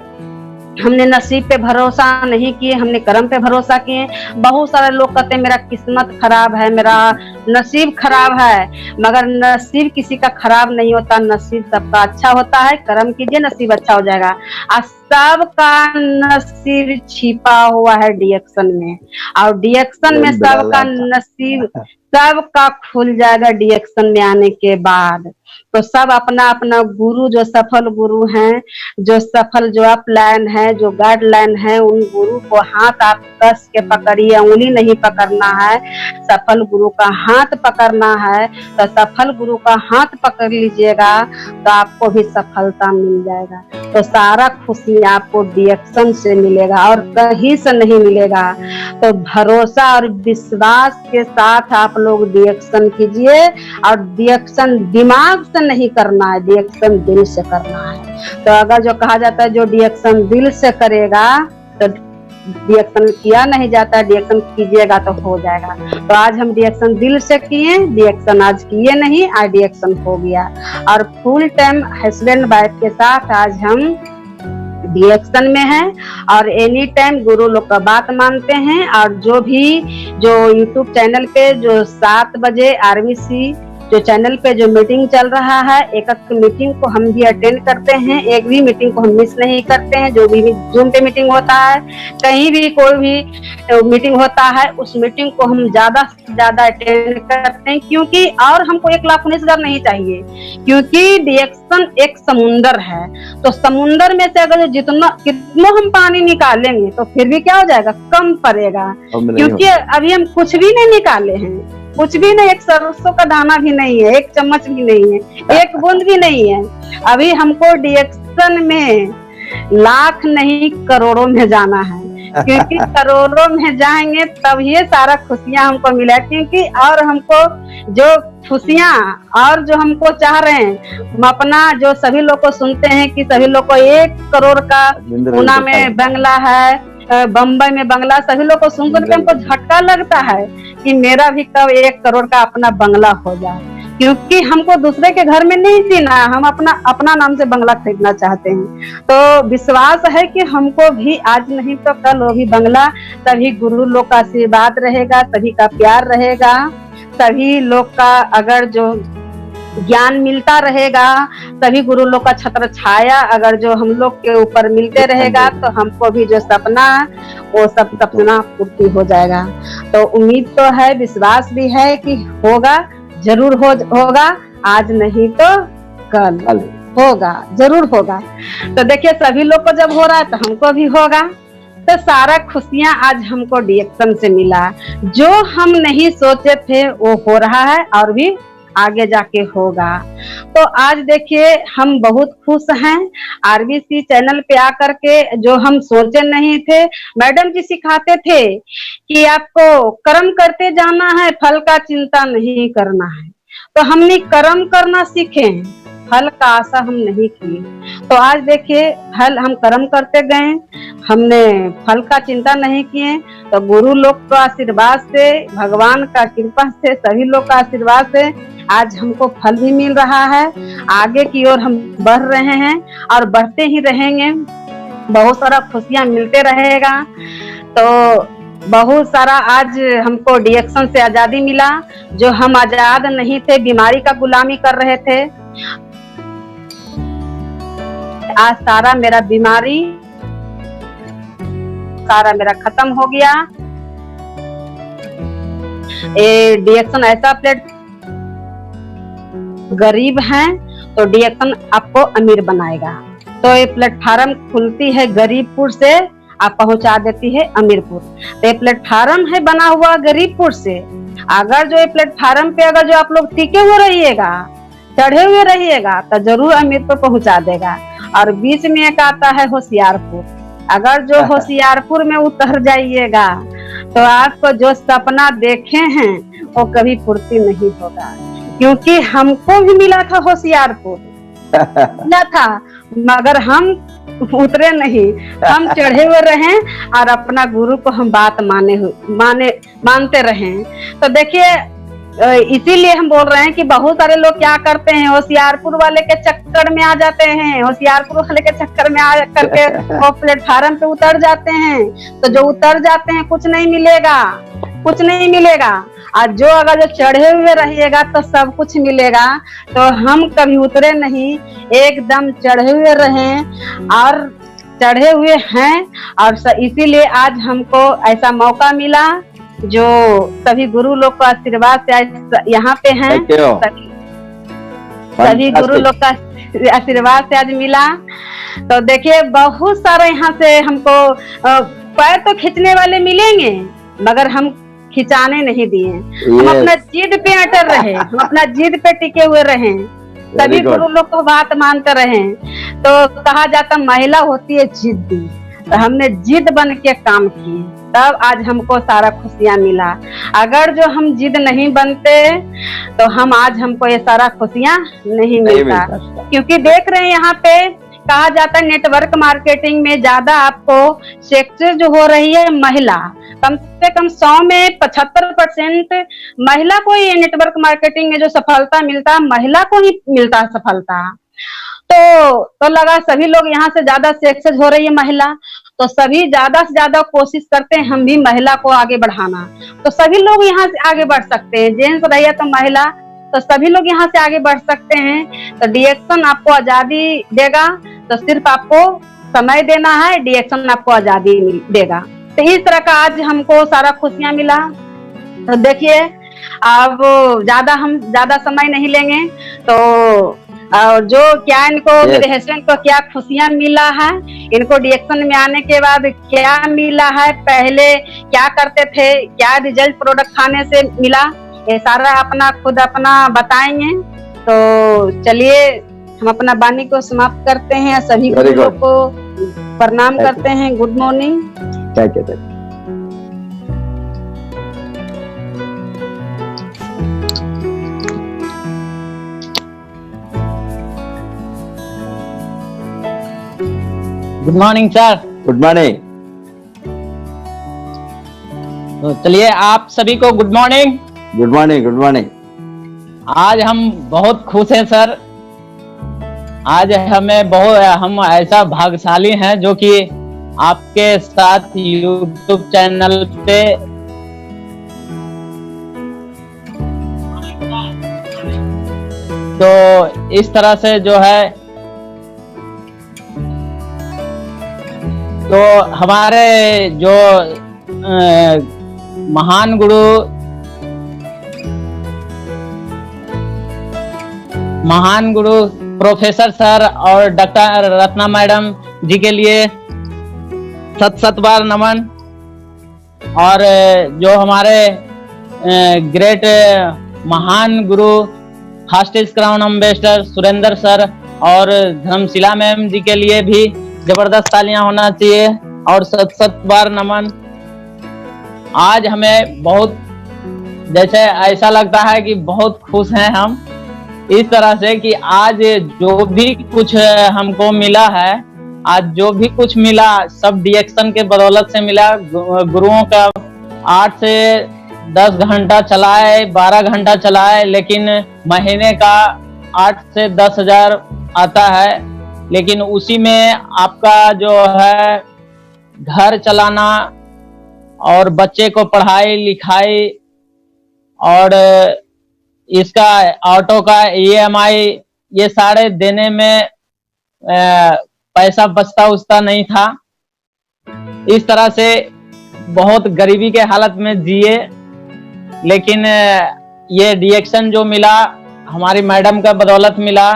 हमने नसीब पे भरोसा नहीं किए, हमने कर्म पे भरोसा किए। बहुत सारे लोग कहते हैं मेरा किस्मत खराब है, मेरा नसीब खराब है, मगर नसीब किसी का खराब नहीं होता, नसीब सबका अच्छा होता है। कर्म कीजिए नसीब अच्छा हो जाएगा। सबका नसीब छिपा हुआ है डीएक्शन में, और डीएक्शन में सबका नसीब सबका खुल जाएगा डीएक्शन में आने के बाद। तो सब अपना अपना गुरु, जो सफल गुरु हैं, जो सफल जो अपलाइन है, जो गाइडलाइन है, उन गुरु को हाथ आप कस के पकड़िए, उंगली नहीं पकड़ना है, सफल गुरु का हाथ पकड़ना है। तो सफल गुरु का हाथ पकड़ लीजिएगा तो आपको भी सफलता मिल जाएगा। तो सारा खुशी आपको डीएक्शन से मिलेगा और कहीं से नहीं मिलेगा। तो भरोसा और विश्वास के साथ आप लोग डीएक्शन कीजिए, और डीएक्शन दिमाग से नहीं करना है, डीएक्शन दिल से करना है। तो अगर जो कहा जाता है जो डीएक्शन दिल से करेगा तो डीएक्शन किया नहीं जाता, डीएक्शन कीजिएगा तो हो जाएगा। तो आज हम डीएक्शन दिल से किए, डीएक्शन आज किए नहीं, आज डीएक्शन हो गया। और फुल टाइम हस्बैंड वाइफ के साथ आज हम डीएक्शन में है, और एनी टाइम गुरु लोग का बात मानते हैं। और जो यूट्यूब चैनल पे जो 7 बजे आरबीसी जो चैनल पे जो मीटिंग चल रहा है, एक मीटिंग को हम भी अटेंड करते हैं, एक भी मीटिंग को हम मिस नहीं करते हैं। जो भी जूम पे मीटिंग होता है, कहीं भी कोई भी मीटिंग होता है, उस मीटिंग को हम ज्यादा से ज्यादा अटेंड करते हैं। क्योंकि और हमको 1,19,000 नहीं चाहिए, क्योंकि डीएक्शन एक समुंदर है। तो समुंदर में से अगर कितना हम पानी निकालेंगे तो फिर भी क्या हो जाएगा, कम पड़ेगा। क्योंकि अभी हम कुछ भी नहीं निकाले हैं, कुछ भी नहीं, एक सरसों का दाना भी नहीं है, एक चम्मच भी नहीं है, एक बूंद भी नहीं है। अभी हमको डीएक्शन में लाख नहीं करोड़ों में जाना है, क्योंकि करोड़ों में जाएंगे तब ये सारा खुशियां हमको मिला। क्योंकि और हमको जो खुशियां और जो हमको चाह रहे हैं, हम अपना जो सभी लोग को सुनते हैं कि सभी लोग को 1 करोड़ का पूना में बंगला है, बम्बई में बंगला, सभी लोग को सुनकर के हमको झटका लगता है कि मेरा भी कब 1 करोड़ का अपना बंगला हो जाए। क्योंकि हमको दूसरे के घर में नहीं जीना, हम अपना नाम से बंगला खरीदना चाहते हैं। तो विश्वास है कि हमको भी आज नहीं तो कल वो भी बंगला, सभी गुरु लोग का आशीर्वाद रहेगा, सभी का प्यार रहेगा, सभी लोग का अगर जो ज्ञान मिलता रहेगा, सभी गुरु लोग का छत्र छाया अगर जो हम लोग के ऊपर मिलते रहेगा, तो हमको भी जो सपना वो सब सपना पूर्ति हो जाएगा। तो उम्मीद तो है, विश्वास भी है कि होगा, जरूर होगा, आज नहीं तो कल होगा, जरूर होगा। तो देखिए सभी लोग को जब हो रहा है तो हमको भी होगा। तो सारा खुशियां आज हमको डीएक्शन से मिला, जो हम नहीं सोचे थे वो हो रहा है और भी आगे जाके होगा। तो आज देखिए हम बहुत खुश हैं आरबीसी चैनल पे आकर के। जो हम सोचे नहीं थे, मैडम जी सिखाते थे कि आपको कर्म करते जाना है, फल का चिंता नहीं करना है। तो हमने कर्म करना सीखे, फल का आशा हम नहीं किए। तो आज देखिए फल हम कर्म करते गए, हमने फल का चिंता नहीं किए। तो गुरु लोग का आशीर्वाद से, भगवान का कृपा से, सभी लोग का आशीर्वाद से आज हमको फल भी मिल रहा है। आगे की ओर हम बढ़ रहे हैं और बढ़ते ही रहेंगे, बहुत सारा खुशियां मिलते रहेगा। तो बहुत सारा आज हमको डीएक्शन से आजादी मिला, जो हम आजाद नहीं थे, बीमारी का गुलामी कर रहे थे। आज सारा मेरा बीमारी सारा मेरा खत्म हो गया। ये डीएक्शन ऐसा प्लेट, गरीब हैं तो डीएक्शन आपको अमीर बनाएगा। तो ये प्लेटफार्म खुलती है गरीबपुर से, आप पहुंचा देती है अमीरपुर। तो ये प्लेटफार्म है बना हुआ गरीबपुर से, अगर जो ये प्लेटफार्म पे अगर जो आप लोग टिके हुए रहिएगा, चढ़े हुए रहिएगा, तो जरूर अमृत पे पहुंचा देगा। और बीच में एक आता है होशियारपुर। अगर जो होशियारपुर में उतर जाइएगा तो आपको जो सपना देखे हैं वो कभी पूर्ति नहीं होगा, क्योंकि हमको भी मिला था होशियारपुर, मिला था, मगर हम उतरे नहीं, हम चढ़े हुए रहे और अपना गुरु को हम बात मानते रहे। तो देखिए, इसीलिए हम बोल रहे हैं कि बहुत सारे लोग क्या करते हैं, होशियारपुर वाले के चक्कर में आ जाते हैं, होशियारपुर वाले के चक्कर में आ करके वो प्लेटफार्म पे उतर जाते हैं। तो जो उतर जाते हैं कुछ नहीं मिलेगा, कुछ नहीं मिलेगा। और जो अगर जो चढ़े हुए रहिएगा तो सब कुछ मिलेगा। तो हम कभी उतरे नहीं, एकदम चढ़े हुए रहें और चढ़े हुए हैं। और इसीलिए आज हमको ऐसा मौका मिला, जो सभी गुरु लोग का आशीर्वाद से आज यहाँ पे हैं, सभी गुरु लोग का आशीर्वाद से आज मिला। तो देखिए, बहुत सारे यहाँ से हमको पैर तो खींचने वाले मिलेंगे, मगर हम खिंचाने नहीं दिए। हम अपना जिद पे अटल रहे, हम अपना जिद पे टिके हुए रहे, सभी गुरु लोग को बात मानते रहे। तो कहा जाता महिला होती है जिद्दी, तो हमने जिद बन के काम किए, तब आज हमको सारा खुशियां मिला। अगर जो हम जिद नहीं बनते तो हम आज हमको ये सारा खुशियां नहीं मिलता। क्योंकि देख रहे हैं यहाँ पे कहा जाता है नेटवर्क मार्केटिंग में ज्यादा आपको सक्सेस जो हो रही है महिला, कम से कम 100 में 75% महिला को ही नेटवर्क मार्केटिंग में जो सफलता मिलता, महिला को ही मिलता है सफलता। तो लगा सभी लोग यहाँ से ज्यादा सक्सेस हो रही है महिला, तो सभी ज्यादा से ज्यादा कोशिश करते हैं हम भी महिला को आगे बढ़ाना। तो सभी लोग यहाँ से आगे बढ़ सकते हैं, जेंट्स रहिए तो महिला, तो सभी लोग यहाँ से आगे बढ़ सकते हैं। तो डीएक्शन आपको आजादी देगा, तो सिर्फ आपको समय देना है, डीएक्शन आपको आजादी देगा। तो इस तरह का आज हमको सारा खुशियां मिला। तो देखिए, अब हम ज्यादा समय नहीं लेंगे। तो और जो क्या इनको मेरे हस्बैंड को क्या खुशियां मिला है, इनको डीएक्शन में आने के बाद क्या मिला है, पहले क्या करते थे, क्या रिजल्ट प्रोडक्ट खाने से मिला, ये सारा अपना खुद अपना बताएंगे। तो चलिए हम अपना वाणी को समाप्त करते हैं, सभी गुरुओं को प्रणाम करते हैं। Good morning. Thank you. Good morning sir. Good morning. तो चलिए आप सभी को good morning. Good morning. Good morning. आज हम बहुत खुश हैं सर। आज हम ऐसा भाग्यशाली हैं जो कि आपके साथ यूट्यूब चैनल पे तो इस तरह से जो है, तो हमारे जो महान गुरु प्रोफेसर सर और डॉक्टर रत्ना मैडम जी के लिए सत बार नमन। और जो हमारे ग्रेट महान गुरु fastest crown ambassador Surendra sir और धर्मशिला मैम जी के लिए भी जबरदस्त तालियां होना चाहिए और सत बार नमन। आज हमें बहुत जैसे ऐसा लगता है कि बहुत खुश हैं हम इस तरह से कि आज जो भी कुछ हमको मिला है, आज जो भी कुछ मिला सब डीएक्शन के बदौलत से मिला। गुरुओं का 8 से 10 घंटा चलाए, 12 घंटा चलाए, लेकिन महीने का 8 से 10 हजार आता है। लेकिन उसी में आपका जो है घर चलाना और बच्चे को पढ़ाई लिखाई और इसका ऑटो का EMI ये सारे देने में पैसा बचता उसता नहीं था। इस तरह से बहुत गरीबी के हालत में जिए। लेकिन ये डीएक्शन जो मिला हमारी मैडम का बदौलत मिला,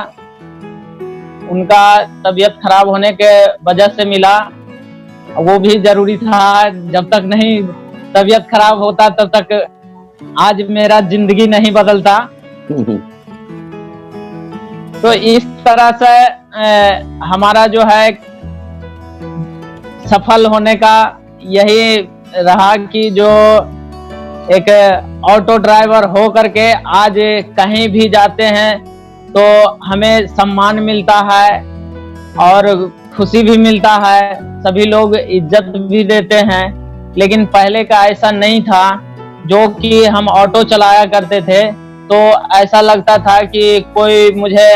उनका तबीयत खराब होने के वजह से मिला। वो भी जरूरी था, जब तक नहीं तबीयत खराब होता तब तक आज मेरा जिंदगी नहीं बदलता। तो इस तरह से हमारा जो है सफल होने का यही रहा कि जो एक ऑटो ड्राइवर हो करके आज कहीं भी जाते हैं तो हमें सम्मान मिलता है और खुशी भी मिलता है, सभी लोग इज्जत भी देते हैं। लेकिन पहले का ऐसा नहीं था। जो कि हम ऑटो चलाया करते थे तो ऐसा लगता था कि कोई मुझे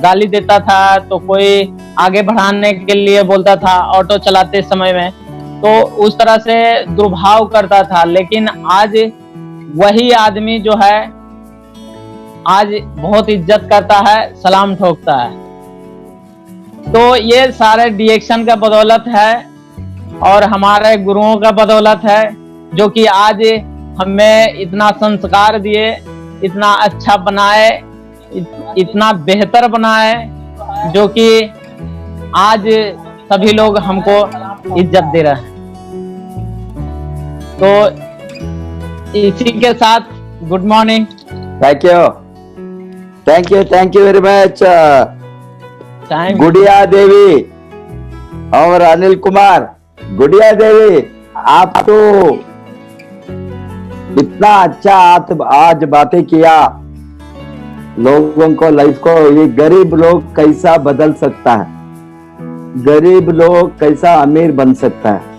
गाली देता था तो कोई आगे बढ़ाने के लिए बोलता था ऑटो चलाते समय में, तो उस तरह से दुर्भाव करता था। लेकिन आज वही आदमी जो है आज बहुत इज्जत करता है, सलाम ठोकता है। तो ये सारे डीएक्शन का बदौलत है और हमारे गुरुओं का बदौलत है, जो कि आज हमें इतना संस्कार दिए, इतना अच्छा बनाए, इतना बेहतर बनाए, जो कि आज सभी लोग हमको इज्जत दे रहे हैं। तो इसी के साथ good morning. Thank you very much गुड़िया देवी और अनिल कुमार। गुड़िया देवी, आप तो इतना अच्छा आज बातें किया, लोगों को लाइफ को, ये गरीब लोग कैसा बदल सकता है, गरीब लोग कैसा अमीर बन सकता है।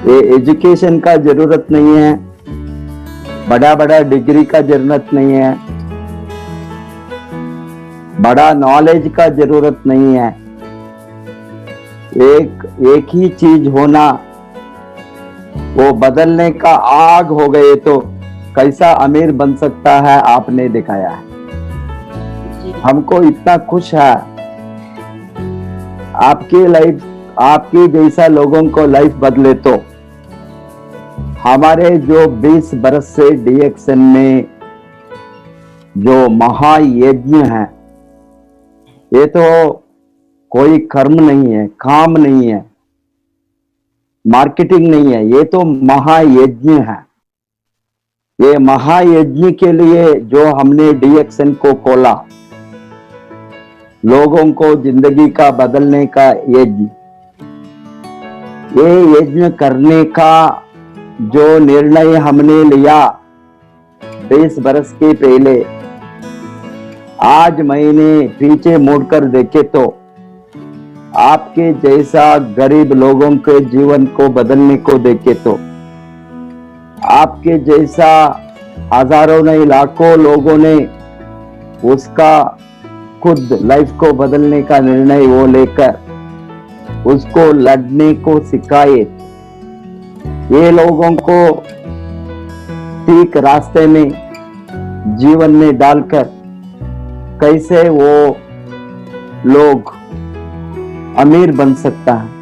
ये एजुकेशन का जरूरत नहीं है, बड़ा बड़ा डिग्री का जरूरत नहीं है, बड़ा नॉलेज का जरूरत नहीं है। एक ही चीज होना, वो बदलने का आग हो गए तो कैसा अमीर बन सकता है, आपने दिखाया है। हमको इतना खुश है आपकी लाइफ, आपकी जैसा लोगों को लाइफ बदले तो हमारे जो 20 बरस से डीएक्शन में जो महायज्ञ है, ये तो कोई कर्म नहीं है, काम नहीं है, मार्केटिंग नहीं है, ये तो महायज्ञ है। ये महायज्ञ के लिए जो हमने डीएक्शन को खोला, लोगों को जिंदगी का बदलने का यज्ञ, ये यज्ञ करने का जो निर्णय हमने लिया 20 बरस के पहले, आज मैंने पीछे मुड़कर देखे तो आपके जैसा गरीब लोगों के जीवन को बदलने को देखे तो आपके जैसा हजारों नहीं लाखों लोगों ने उसका खुद लाइफ को बदलने का निर्णय वो लेकर उसको लड़ने को सिखाए, ये लोगों को ठीक रास्ते में जीवन में डालकर कैसे वो लोग अमीर बन सकता है।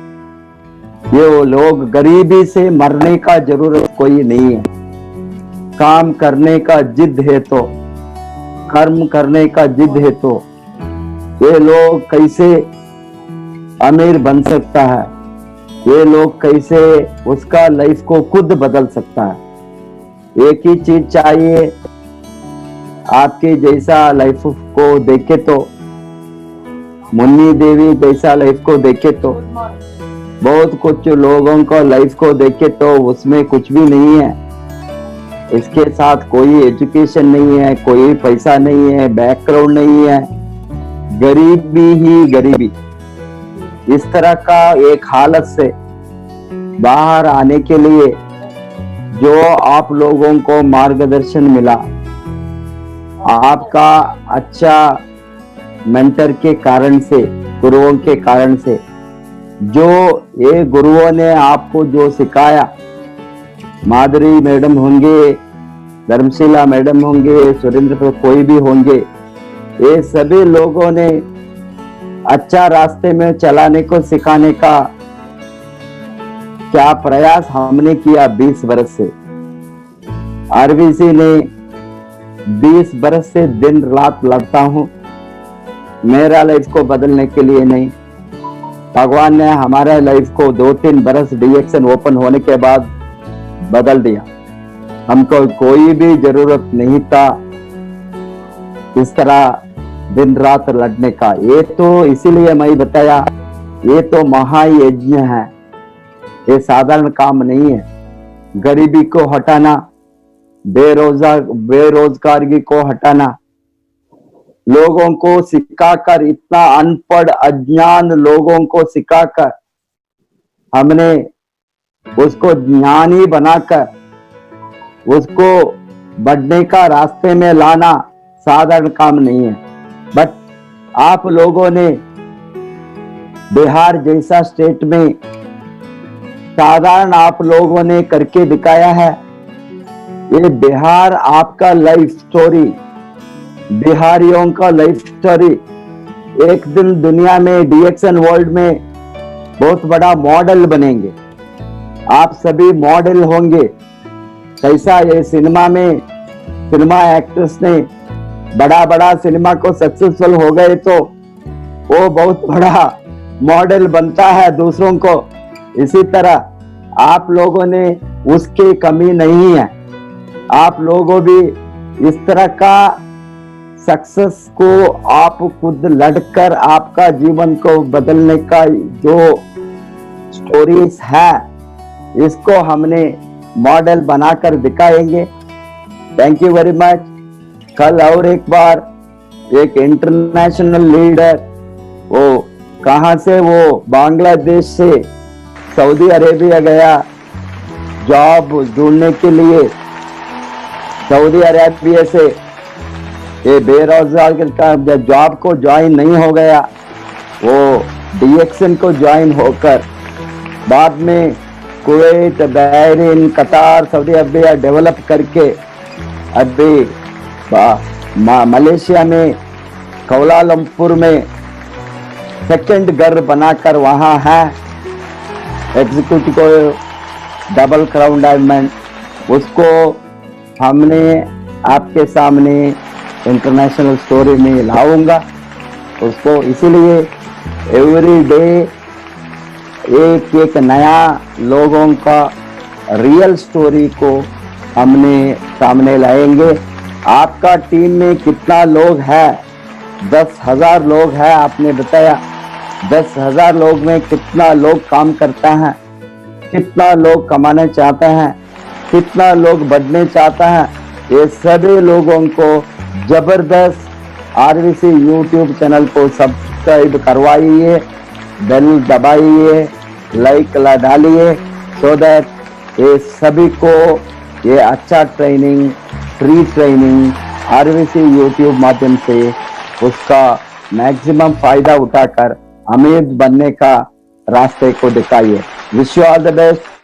ये वो लोग गरीबी से मरने का जरूरत कोई नहीं है, काम करने का जिद है तो, कर्म करने का जिद है तो ये लोग कैसे अमीर बन सकता है, ये लोग कैसे उसका लाइफ को खुद बदल सकता है। एक ही चीज चाहिए, आपके जैसा लाइफ को देखे तो, मुन्नी देवी जैसा लाइफ को देखे तो, बहुत कुछ लोगों को लाइफ को देखे तो उसमें कुछ भी नहीं है। इसके साथ कोई एजुकेशन नहीं है, कोई पैसा नहीं है, बैकग्राउंड नहीं है, गरीबी ही गरीबी। इस तरह का एक हालत से बाहर आने के लिए जो आप लोगों को मार्गदर्शन मिला, आपका अच्छा मेंटर के कारण से, गुरुओं के कारण से, जो ये गुरुओं ने आपको जो सिखाया, माधुरी मैडम होंगे, धर्मशिला मैडम होंगे, सुरेंद्र पर कोई भी होंगे, ये सभी लोगों ने अच्छा रास्ते में चलाने को सिखाने का क्या प्रयास हमने किया 20 बरस से। आरबीसी ने 20 बरस से दिन रात लड़ता हूं, मेरा लाइफ को बदलने के लिए नहीं, भगवान ने हमारे लाइफ को 2-3 बरस डीएक्शन ओपन होने के बाद बदल दिया। हमको कोई भी जरूरत नहीं था इस तरह दिन रात लड़ने का। ये तो इसीलिए मैं बताया, ये तो महायज्ञ है, ये साधारण काम नहीं है। गरीबी को हटाना, बेरोजगारी को हटाना, लोगों को सिखाकर, इतना अनपढ़ अज्ञान लोगों को सिखाकर हमने उसको ज्ञानी बनाकर उसको बढ़ने का रास्ते में लाना साधारण काम नहीं है। बट आप लोगों ने बिहार जैसा स्टेट में साधारण आप लोगों ने करके दिखाया है। ये बिहार आपका लाइफ स्टोरी, बिहारियों का लाइफ स्टोरी एक दिन दुनिया में डीएक्शन वर्ल्ड में बहुत बड़ा मॉडल बनेंगे। आप सभी मॉडल होंगे। कैसा ये सिनेमा में सिनेमा एक्टर्स ने बड़ा सिनेमा को सक्सेसफुल हो गए तो वो बहुत बड़ा मॉडल बनता है दूसरों को। इसी तरह आप लोगों ने उसकी कमी नहीं है। आप लोगों भी इस तरह का सक्सेस को आप खुद लड़कर आपका जीवन को बदलने का जो स्टोरीज है इसको हमने मॉडल बनाकर दिखाएंगे। Thank you very much. कल और एक बार एक इंटरनेशनल लीडर, वो कहां से, वो बांग्लादेश से सऊदी अरेबिया गया जॉब ढूंढने के लिए। सऊदी अरेबिया से ये बेरोजगार का जॉब को ज्वाइन नहीं हो गया, वो डीएक्शन को ज्वाइन होकर बाद में कुवैत, बहरीन, कतार, सऊदी अरेबिया डेवलप करके अभी मलेशिया में कोलालमपुर में सेकंड घर बनाकर वहां है एग्जीक्यूटिव को डबल क्राउन डायमंड। उसको हमने आपके सामने इंटरनेशनल स्टोरी में लाऊंगा उसको। इसीलिए एवरी डे एक नया लोगों का रियल स्टोरी को हमने सामने लाएंगे। आपका टीम में कितना लोग है? 10,000 लोग हैं आपने बताया। 10,000 लोग में कितना लोग काम करता है, कितना लोग कमाना चाहते हैं, कितना लोग बढ़ने चाहता है। ये सभी लोगों को जबरदस्त आरवीसी यूट्यूब चैनल को सब्सक्राइब करवाइए, बेल दबाइए, लाइक डालिए, सो दैट ये सभी को ये अच्छा training, free training RVC YouTube माध्यम से उसका मैक्सिमम फायदा उठाकर अमीर बनने का रास्ते को दिखाइए। Wish you all the best.